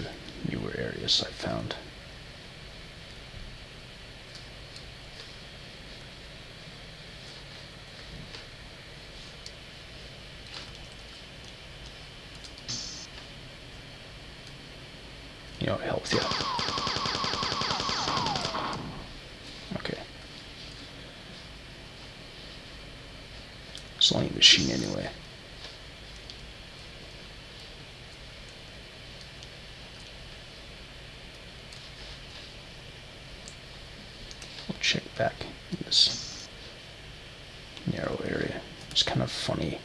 newer areas I found. You know, health, yeah. Okay. It's only a machine anyway. Check back in this narrow area. It's kind of funny.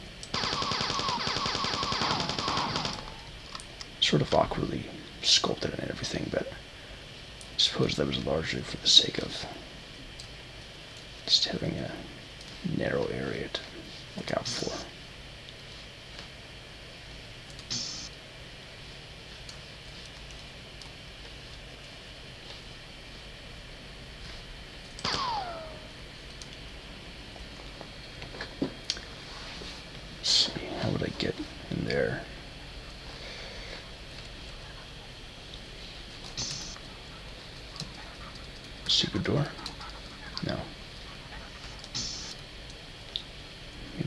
Sort of awkwardly sculpted and everything, but I suppose that was largely for the sake of just having a narrow area to look out for. How would I get in there? Secret door? No.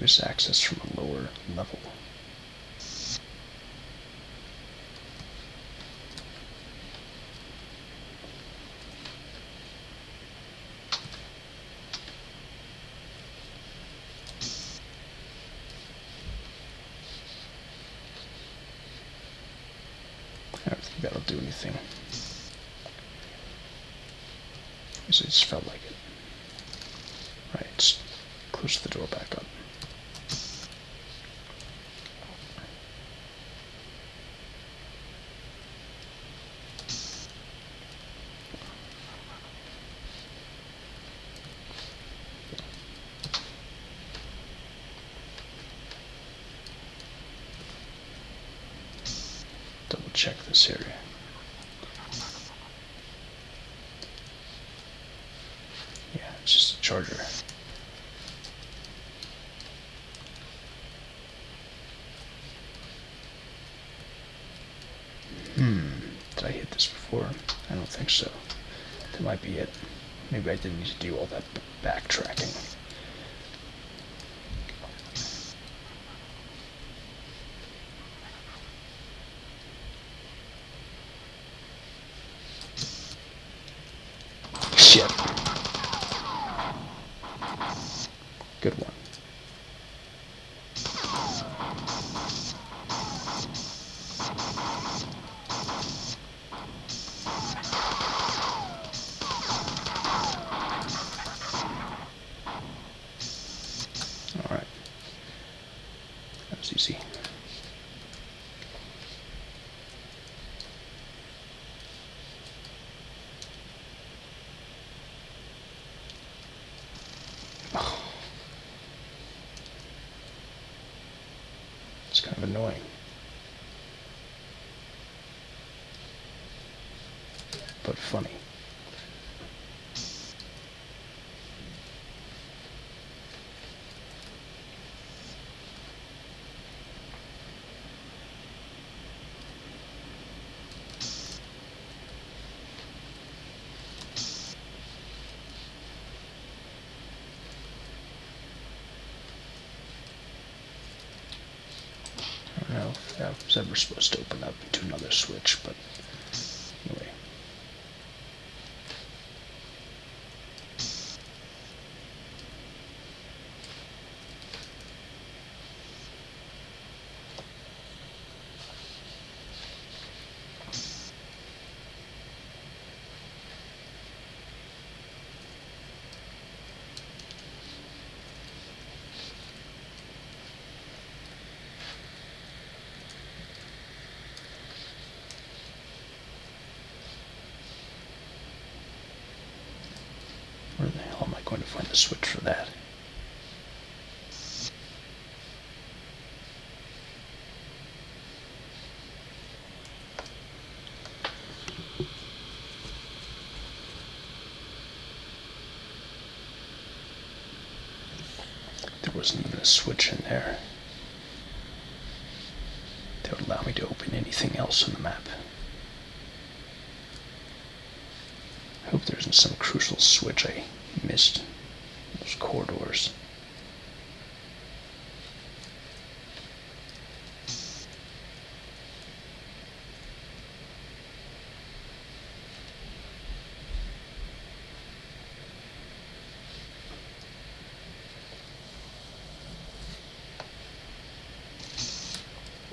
previous access from a lower level. I don't think that'll do anything. I just felt like it. Right, let's close the door back up. Double check this area. Yeah, it's just a charger. Did I hit this before? I don't think so. That might be it. Maybe I didn't need to do all that backtracking. Shit. Good one. Alright. That was easy. Oh. It's kind of annoying. But funny. I don't know if that was ever supposed to open up into another switch, but anyway. Where the hell am I going to find the switch for that? There wasn't even a switch in there that would allow me to open anything else on the map. I hope there isn't some crucial switch I missed. Those corridors.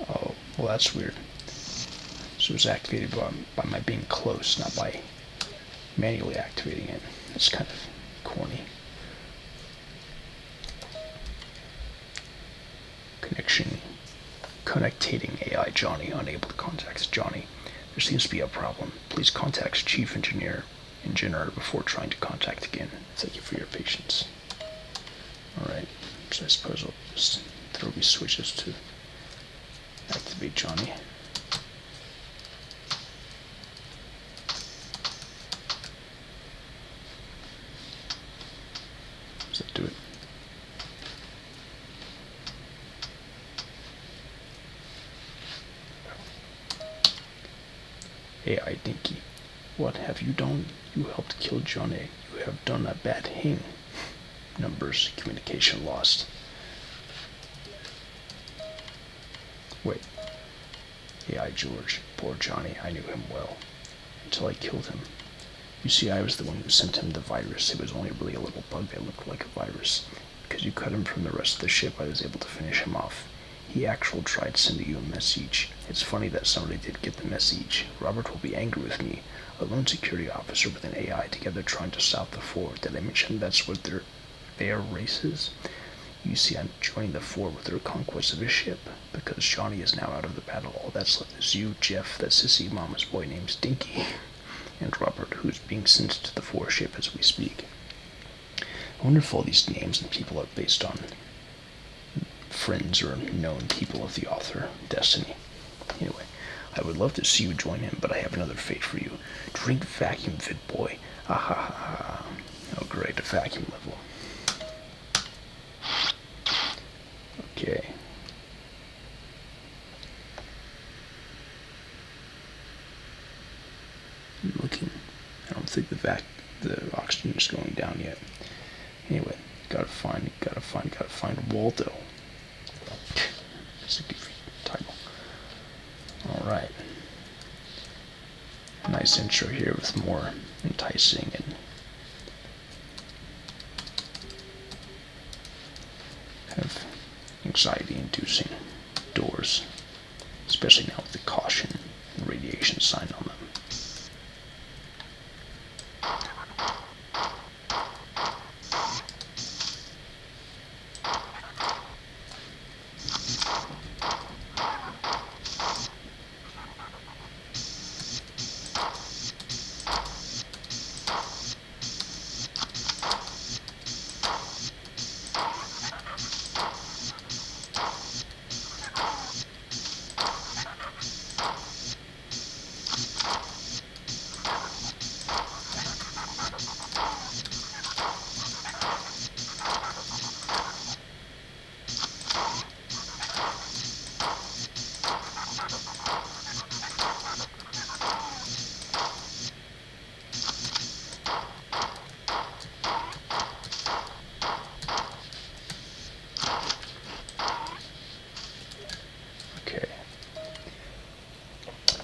Oh, well that's weird. So it was activated by my being close, not by manually activating it. It's kind of corny. Connectating AI Johnny, unable to contact Johnny. There seems to be a problem. Please contact Chief Engineer before trying to contact again. Thank you for your patience. Alright, so I suppose I'll just throw these switches to activate Johnny. Does that do it? AI Dinky, what have you done? You helped kill Johnny. You have done a bad thing. Numbers, communication lost. AI George. Poor Johnny, I knew him well. Until I killed him. You see, I was the one who sent him the virus. It was only really a little bug that looked like a virus. Because you cut him from the rest of the ship, I was able to finish him off. He actually tried sending you a message. It's funny that somebody did get the message. Robert will be angry with me. A lone security officer with an AI together trying to stop the Four. Did I mention that's what their race is? You see, I'm joining the Four with their conquest of his ship. Because Johnny is now out of the battle, all that's left is you, Jeff, that sissy mama's boy named Stinky, and Robert, who's being sent to the Four ship as we speak. I wonder if all these names and people are based on friends or known people of the author, Destiny. Anyway, I would love to see you join him, but I have another fate for you. Drink vacuum fit boy. Ah ha ha ha. Oh great, a vacuum level. Okay. I'm looking. I don't think the oxygen is going down yet. Anyway, gotta find Waldo. It's a goofy title. Alright. Nice intro here with more enticing and kind of anxiety-inducing doors, especially now with the caution and radiation sign on them.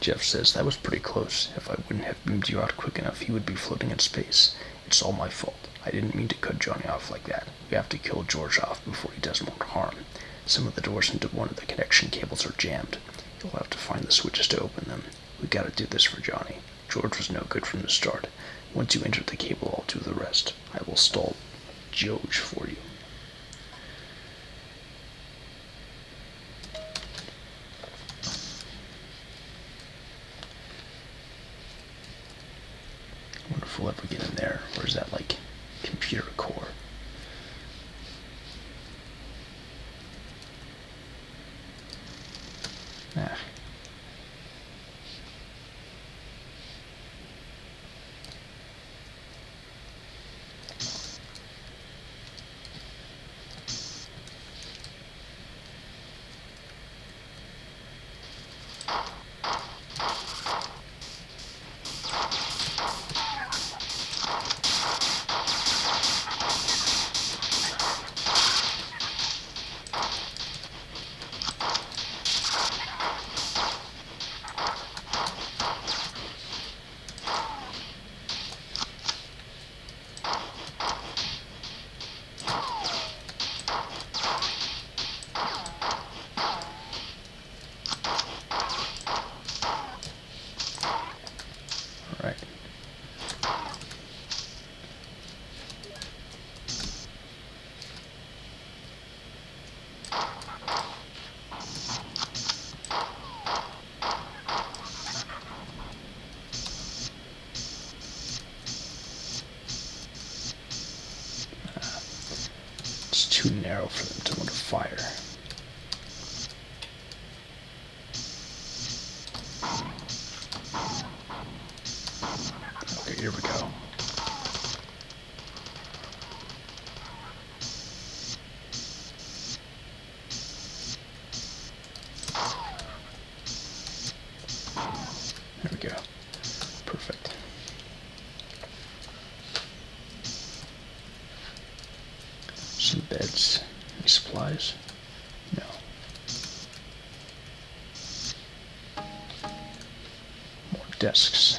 Jeff says, that was pretty close. If I wouldn't have beamed you out quick enough, he would be floating in space. It's all my fault. I didn't mean to cut Johnny off like that. We have to kill George off before he does more harm. Some of the doors into one of the connection cables are jammed. You'll have to find the switches to open them. We gotta do this for Johnny. George was no good from the start. Once you enter the cable, I'll do the rest. I will stall George for you. I wonder if we'll ever get in there, or is that like computer core? Ah. Right. It's too narrow for them to want to fire. Okay, here we go. There we go. Perfect. Some beds. Any supplies? No. desks.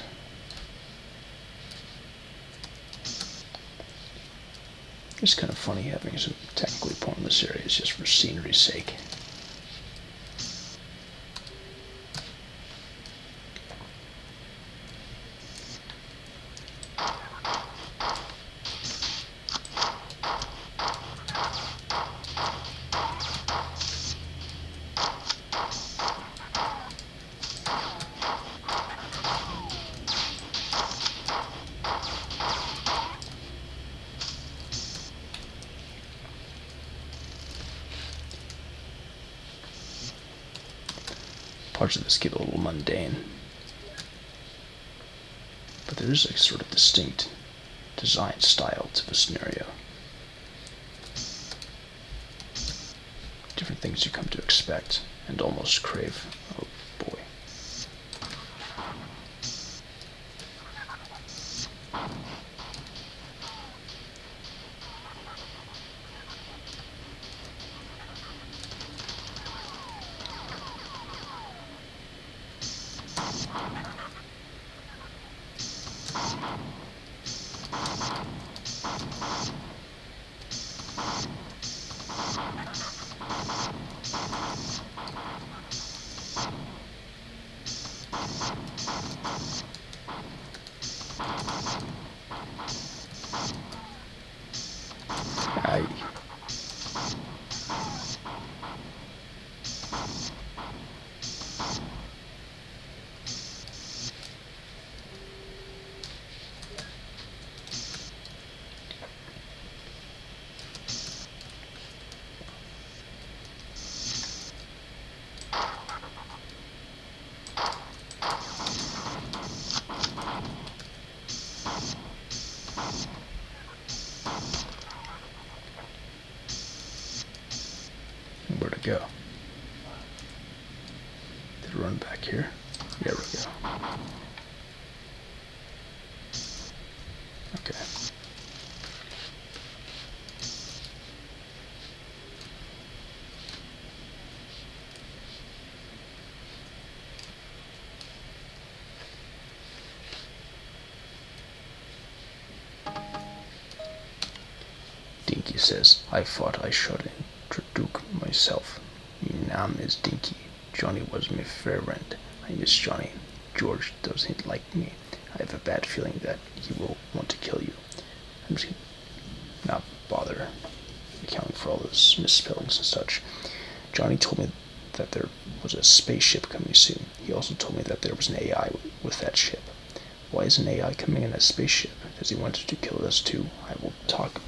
It's kind of funny having some technically pointless areas just for scenery's sake. Parts of this get a little mundane, but there is a sort of distinct design style to the scenario. Different things you come to expect and almost crave. Oh boy. Aye. Where to go? Did it run back here? There we go. Okay. Dinky says, I thought I should introduce myself. My name is Dinky. Johnny was my friend. I miss Johnny. George doesn't like me. I have a bad feeling that he will want to kill you. I'm just not bother accounting for all those misspellings and such. Johnny told me that there was a spaceship coming soon. He also told me that there was an AI with that ship. Why is an AI coming in a spaceship? Because he wanted to kill us too. I will talk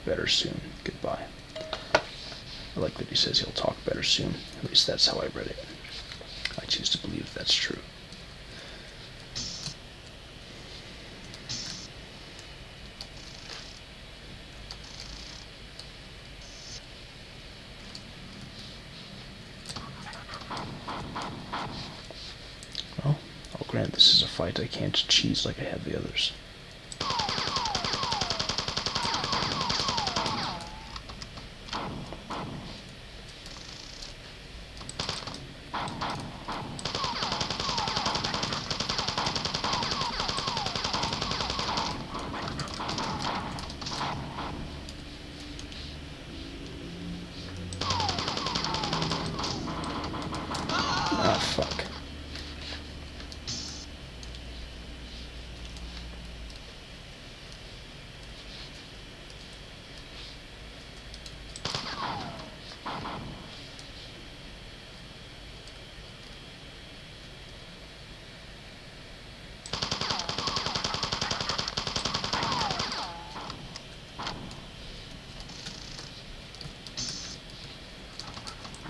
better soon. Goodbye. I like that he says he'll talk better soon. At least that's how I read it. I choose to believe that's true. Well, I'll grant this is a fight I can't cheese like I have the others. Ah, fuck.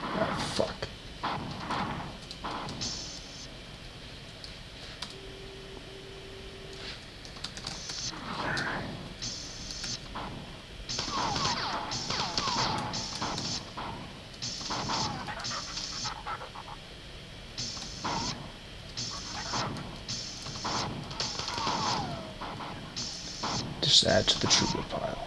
Ah, fuck. Just add to the trooper pile.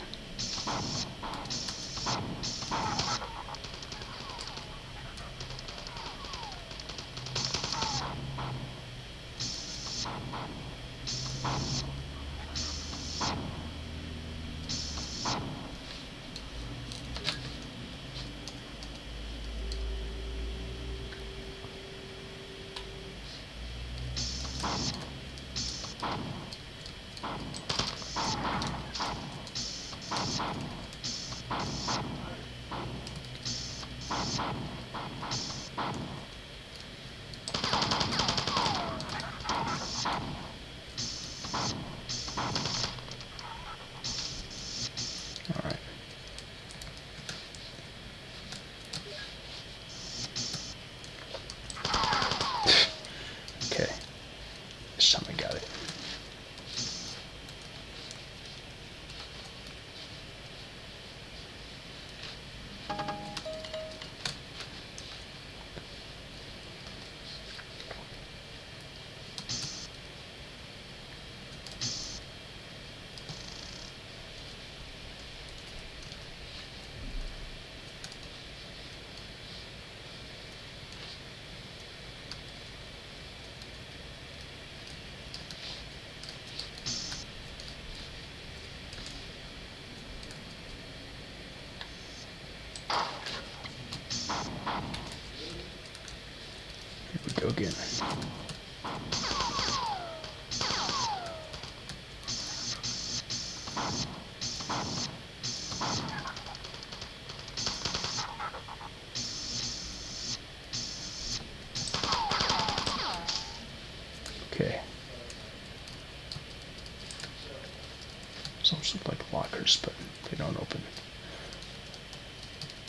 Some look like lockers, but they don't open.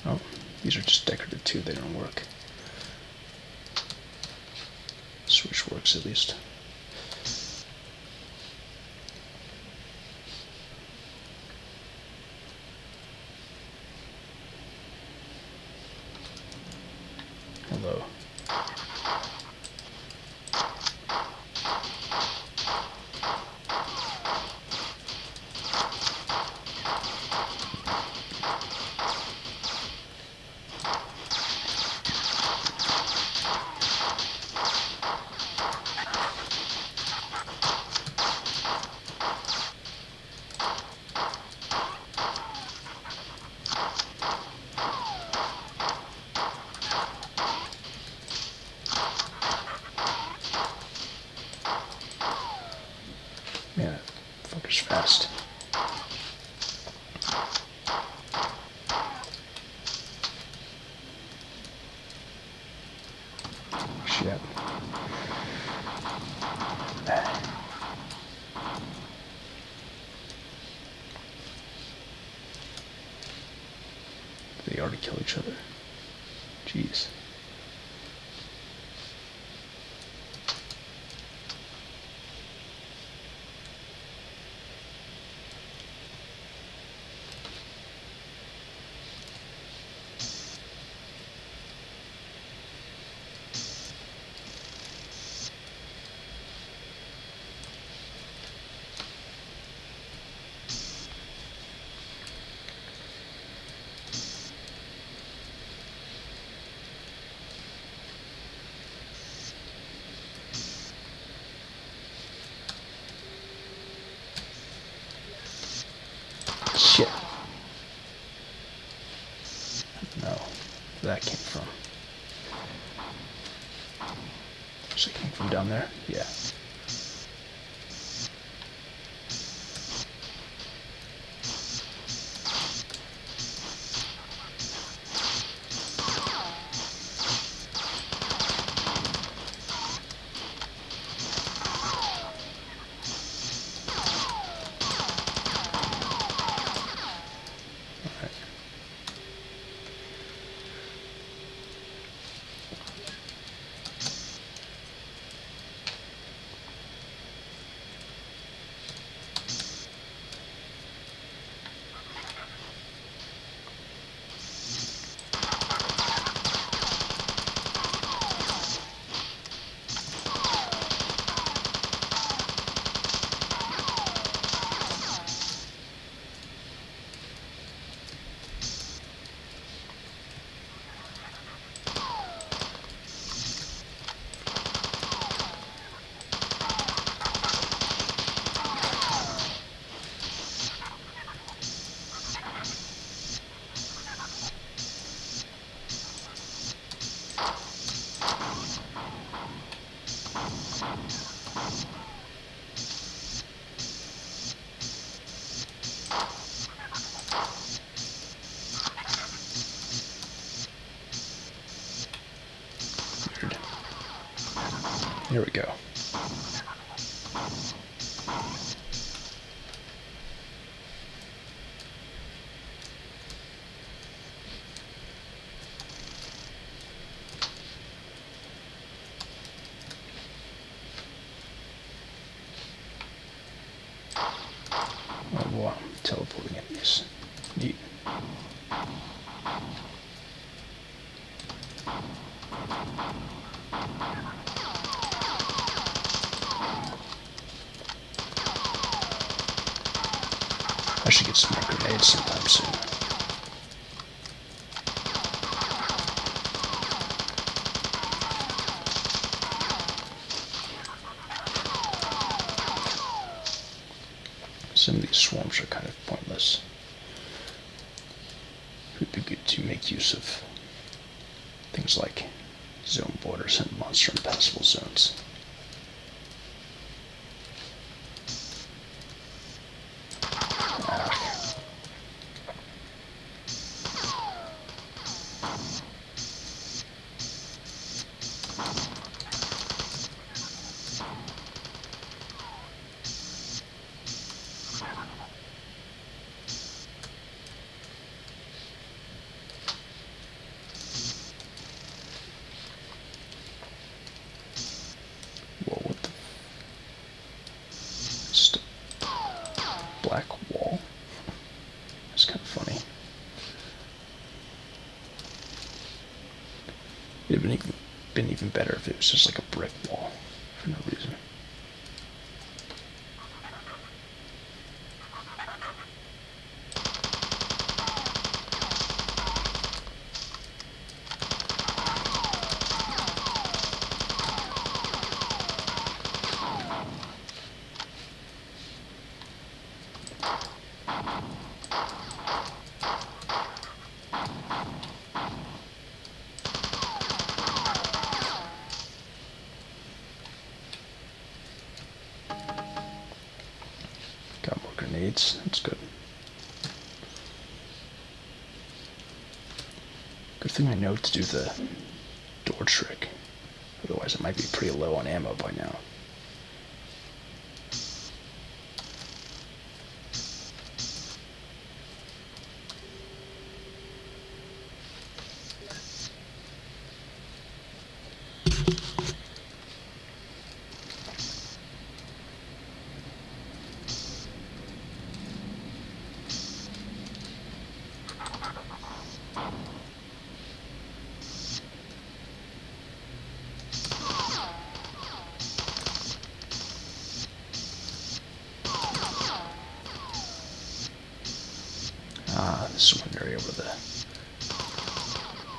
Oh, these are just decorative too, they don't work. Switch works at least. Hello. Man, that fucker's fast. Shit. They already kill each other. Jeez. Shit. No, where that came from. So it came from down there? Yeah. Here we go. Oh wow, teleporting enemies. Neat. I should get some more grenades sometime soon. Some of these swarms are kind of pointless. It would be good to make use of things like zone borders and monster impassable zones. black wall. That's kind of funny. It'd have been even better if it was just like a brick wall for no reason. Got more grenades. That's good. Good thing I know to do the door trick. Otherwise, it might be pretty low on ammo by now. This is one area where the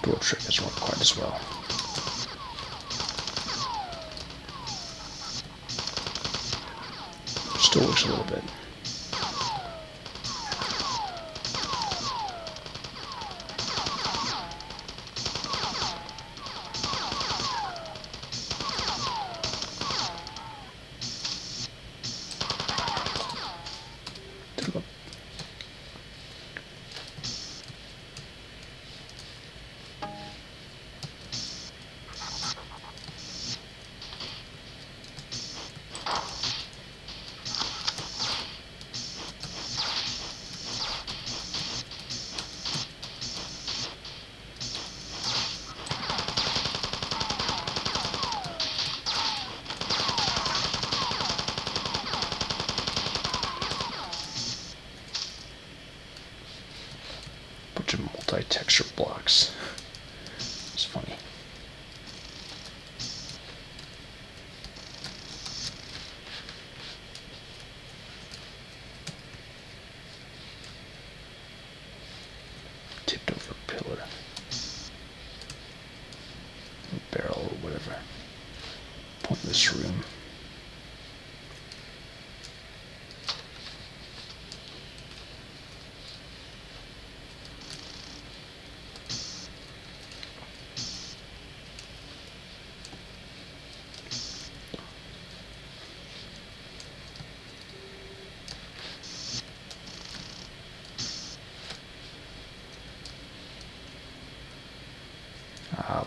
door trick has worked quite as well. Still works a little bit. Bunch of multi-texture blocks. It's funny. Tipped over a pillar. A barrel or whatever. Pointless room.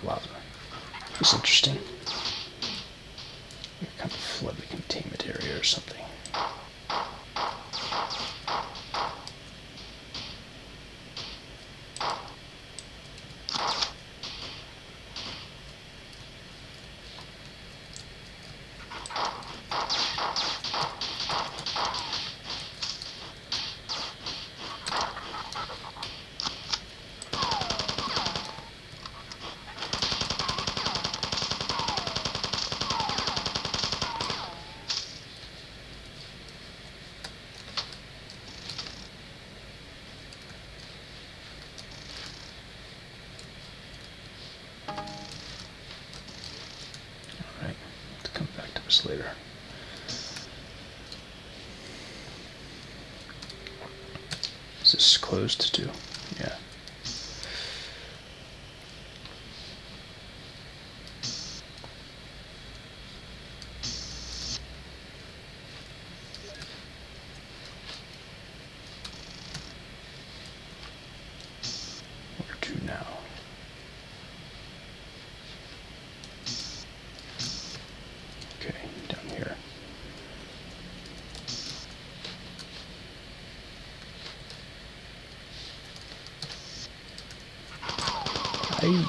Lava. That's interesting. Kind of flood the containment area or something. Later. Is this closed too? Yeah. Where to now? Okay, down here. Hey.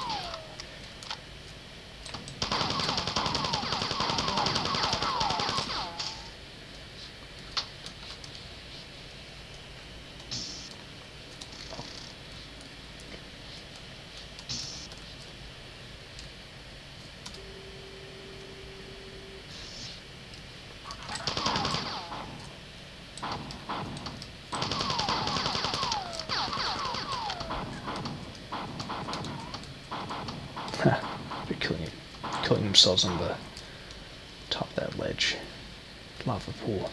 killing themselves on the top of that ledge. Lava pool.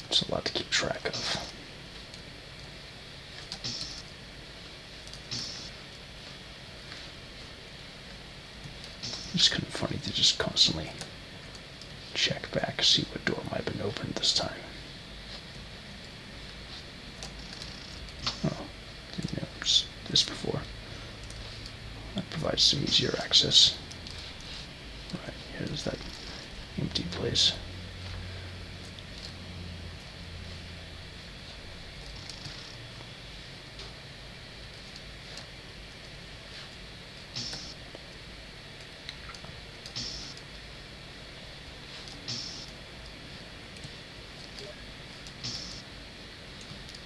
It's a lot to keep track of. It's kind of funny to just constantly check back, see what door might have been opened this time. Oh, didn't notice this before. That provides some easier access. Right, here's that empty place.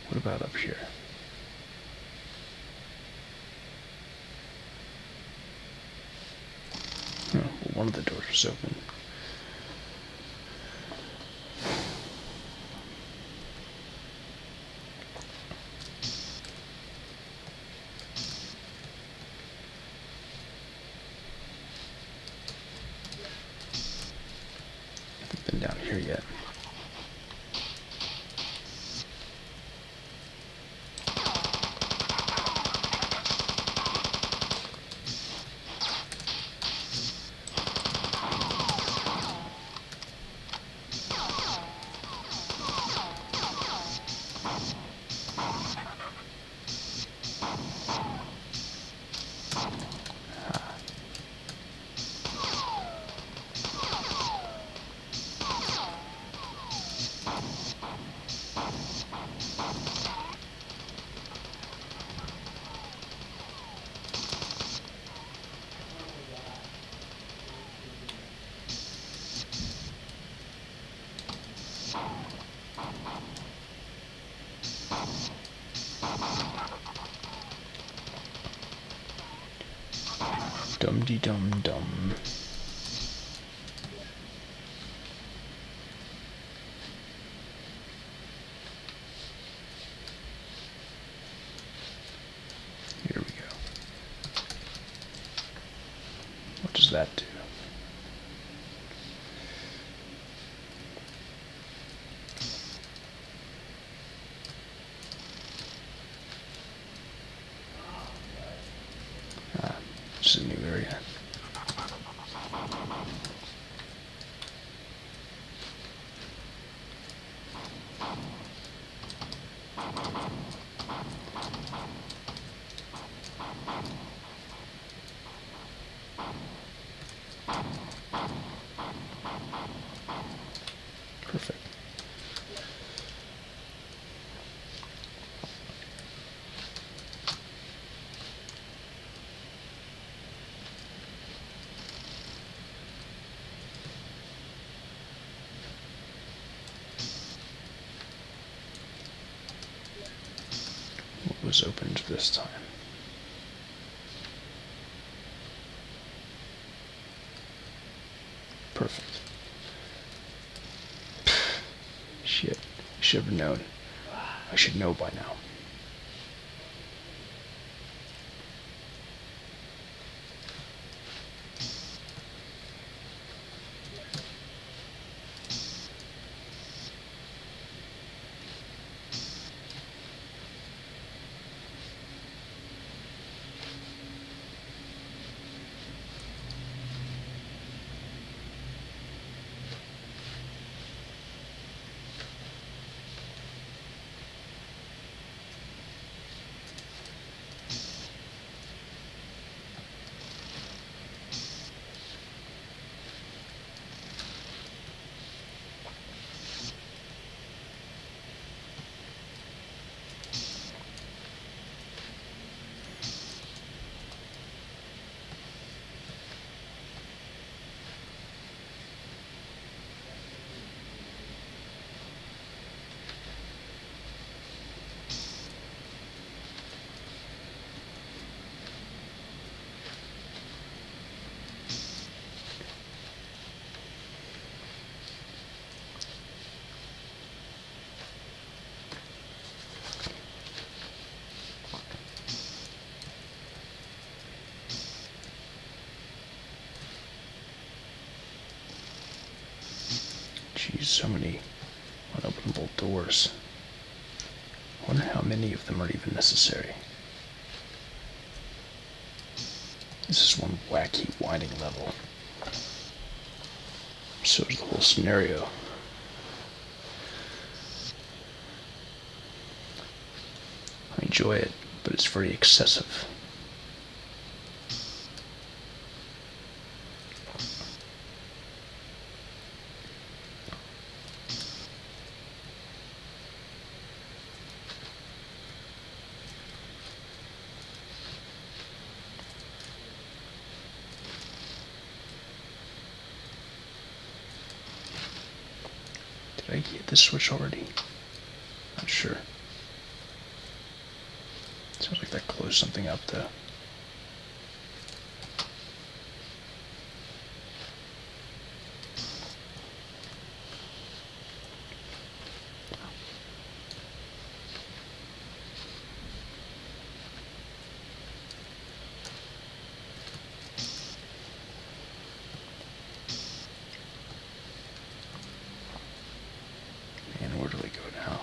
What about up here? Oh, well, one of the doors was open. I haven't been down here yet. Dum-de-dum-dum. Here we go. What does that do? Ah, this is a new area. Perfect. What was opened this time? Perfect. Shit. I should have known. I should know by now. so many unopenable doors. I wonder how many of them are even necessary. This is one wacky, winding level. So is the whole scenario. I enjoy it, but it's very excessive. Did I hit this switch already? Not sure. Sounds like that closed something up though. And where do we go now?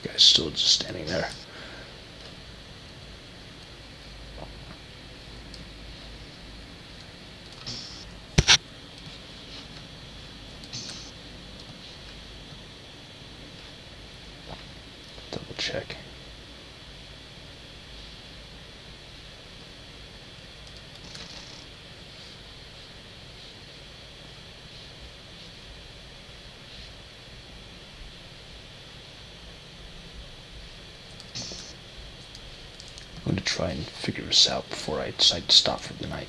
The guy's still just standing there. Double check. I'm going to try and figure this out before I decide to stop for the night.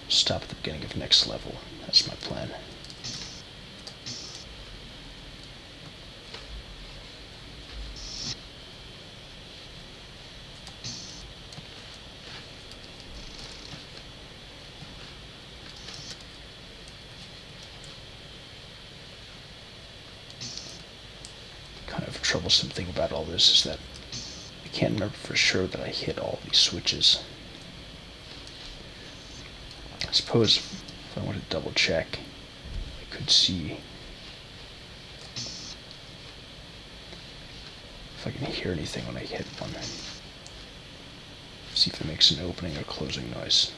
Stop at the beginning of next level. That's my plan. Kind of troublesome thing about all this is that I can't remember for sure that I hit all these switches. I suppose if I want to double check, I could see if I can hear anything when I hit one. See if it makes an opening or closing noise.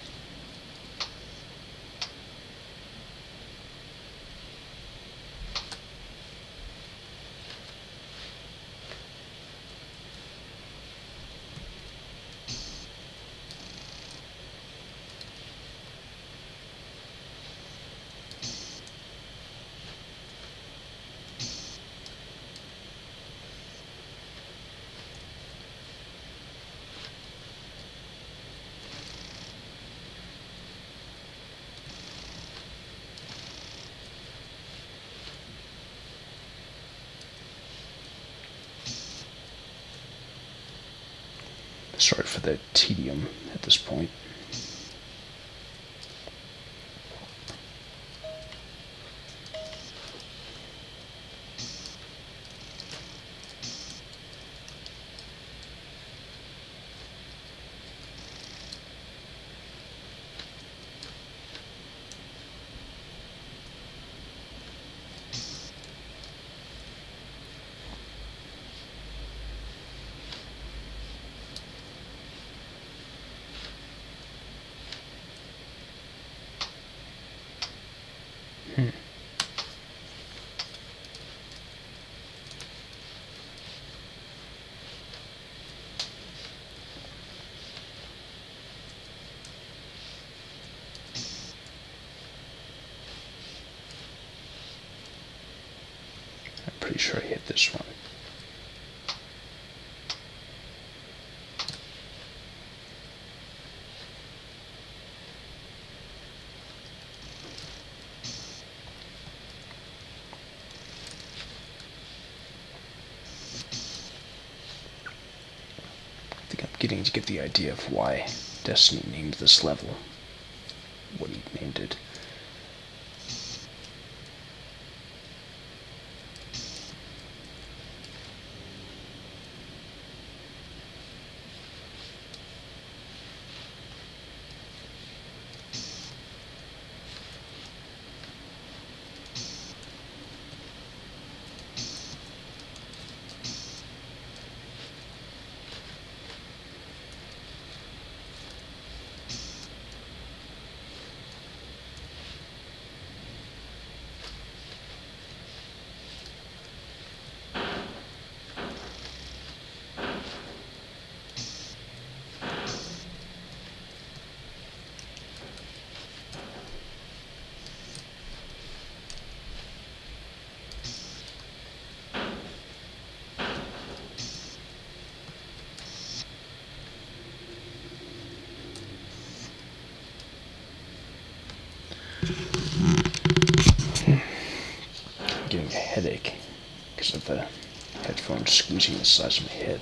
Sorry for the tedium at this point. pretty sure I hit this one. I think I'm getting to get the idea of why Destiny named this level what he named it. I'm getting a headache because of the headphones squeezing the sides of my head.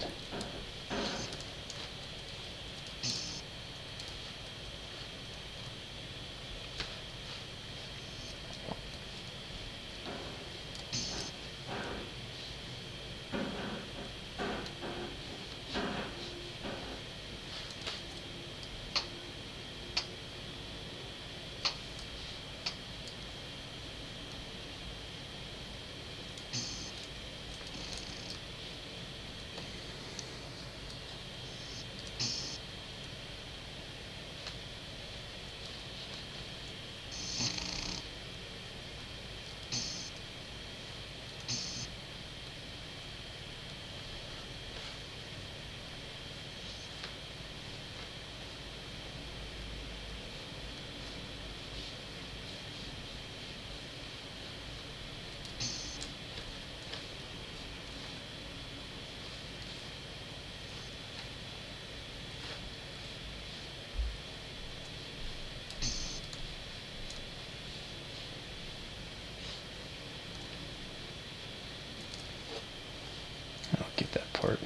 I don't get that part.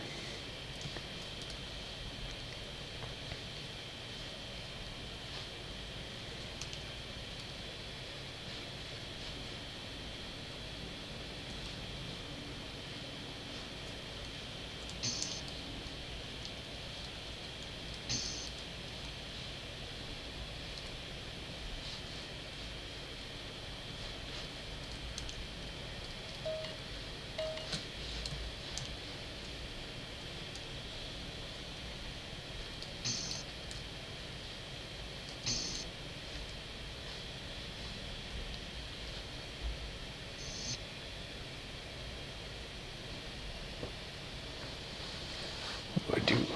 What do I do?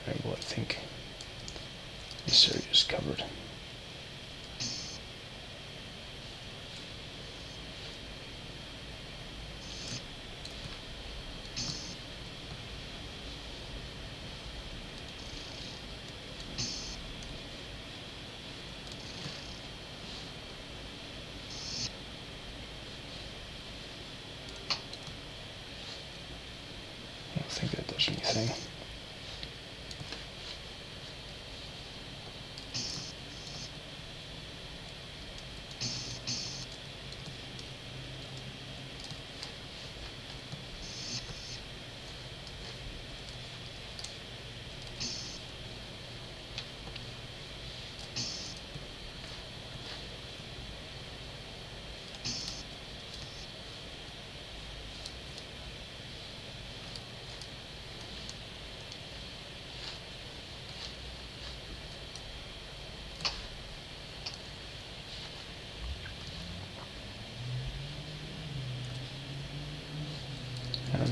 Alright, well, I think this area is covered. I don't think that does anything.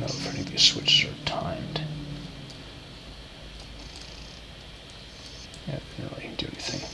if any of these switches are timed. Yeah, it didn't really do anything.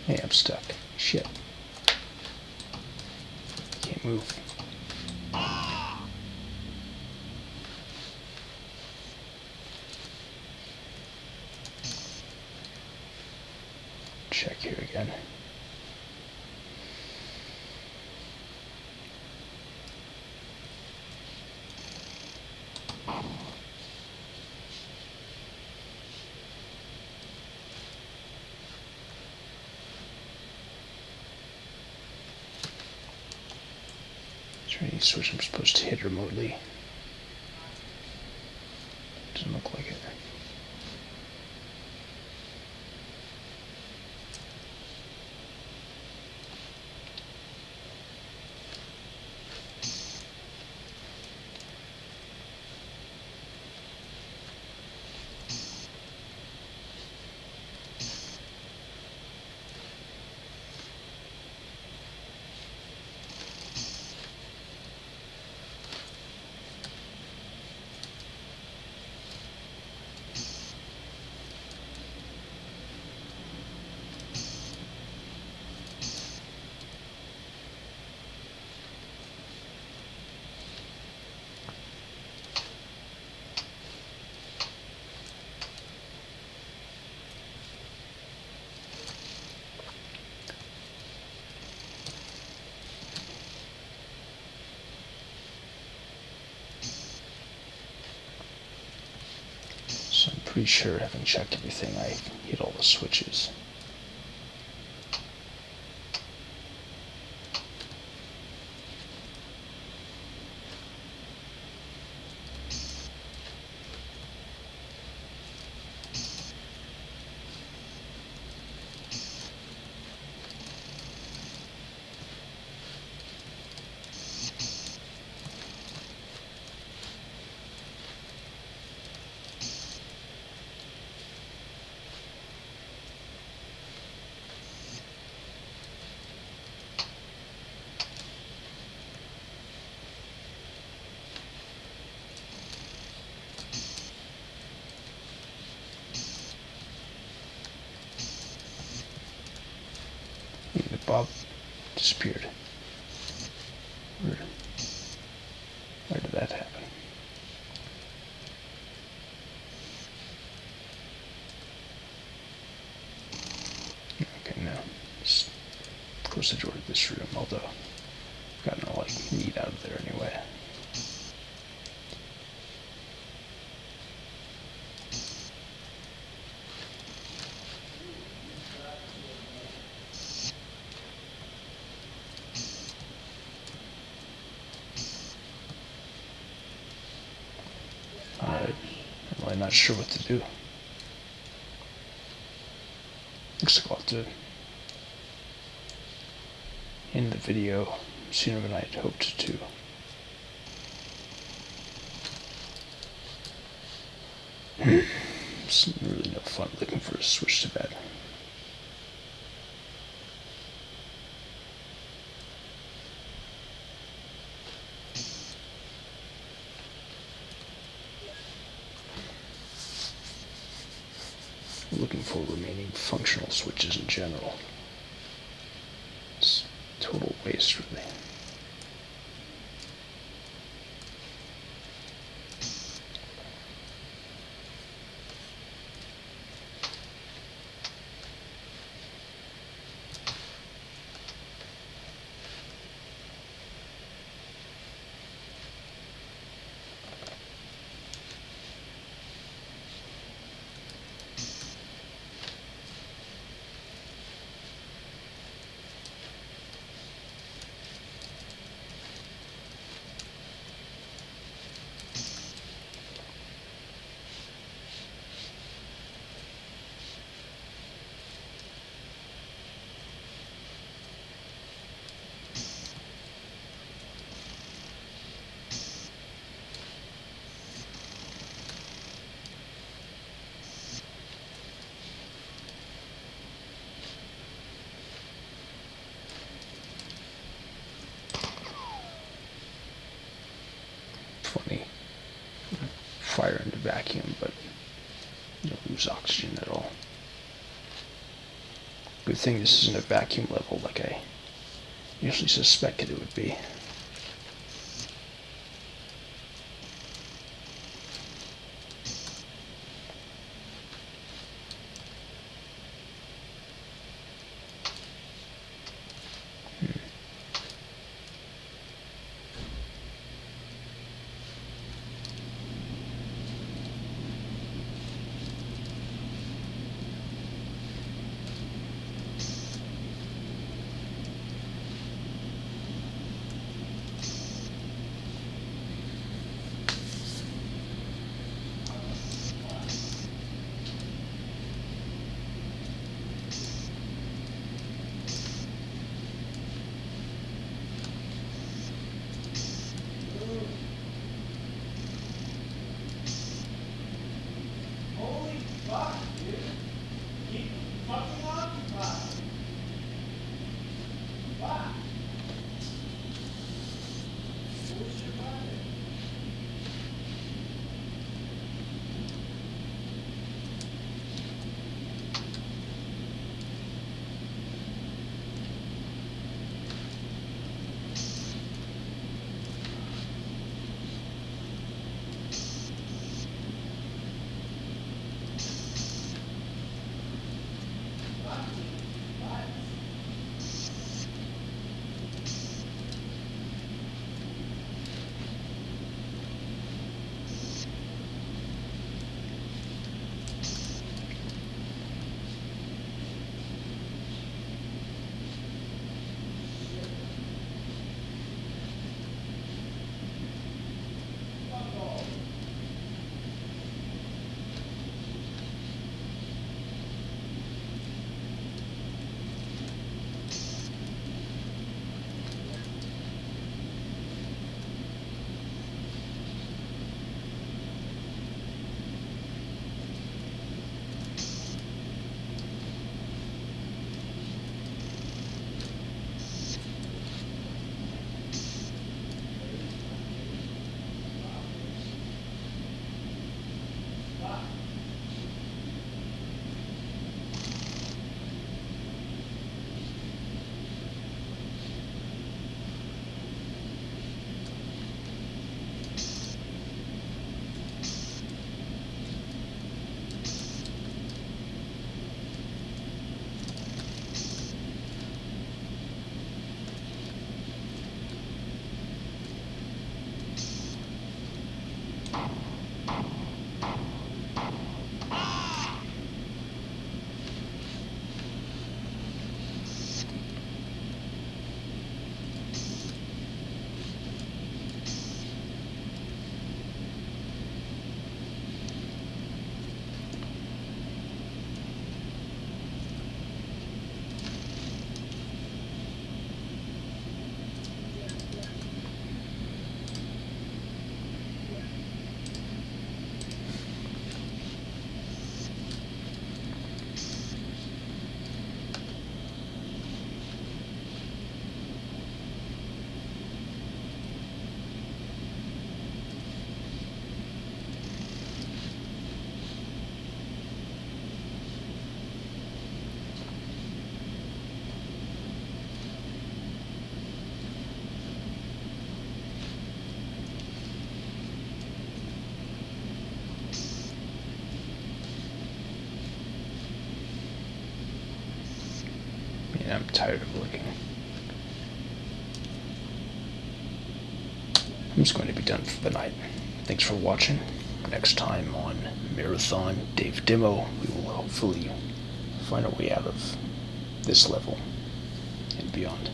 Hey, I'm stuck. Shit. Can't move. Check here again. Is there any switch I'm supposed to hit remotely? Doesn't look like it. So I'm pretty sure, having checked everything, I hit all the switches. The Bob disappeared. Where did that happen? Okay, now let's close the door to this room, although I've gotten all I need out of there anyway. I'm really not sure what to do. Looks like I'll have to end the video sooner than I'd hoped to. It's really no fun looking for a switch to that. We're looking for remaining functional switches in general. It's total waste, really. Funny. Fire into vacuum, but you don't lose oxygen at all. Good thing this isn't a vacuum level like I usually suspected it would be. Yeah, I'm tired of looking. I'm just going to be done for the night. Thanks for watching. Next time on Marathon Dave Demo, we will hopefully find a way out of this level and beyond.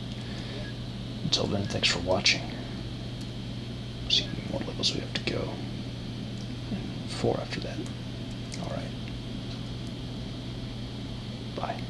Until then, thanks for watching. See how many more levels we have to go. 4 after that. Alright. Bye.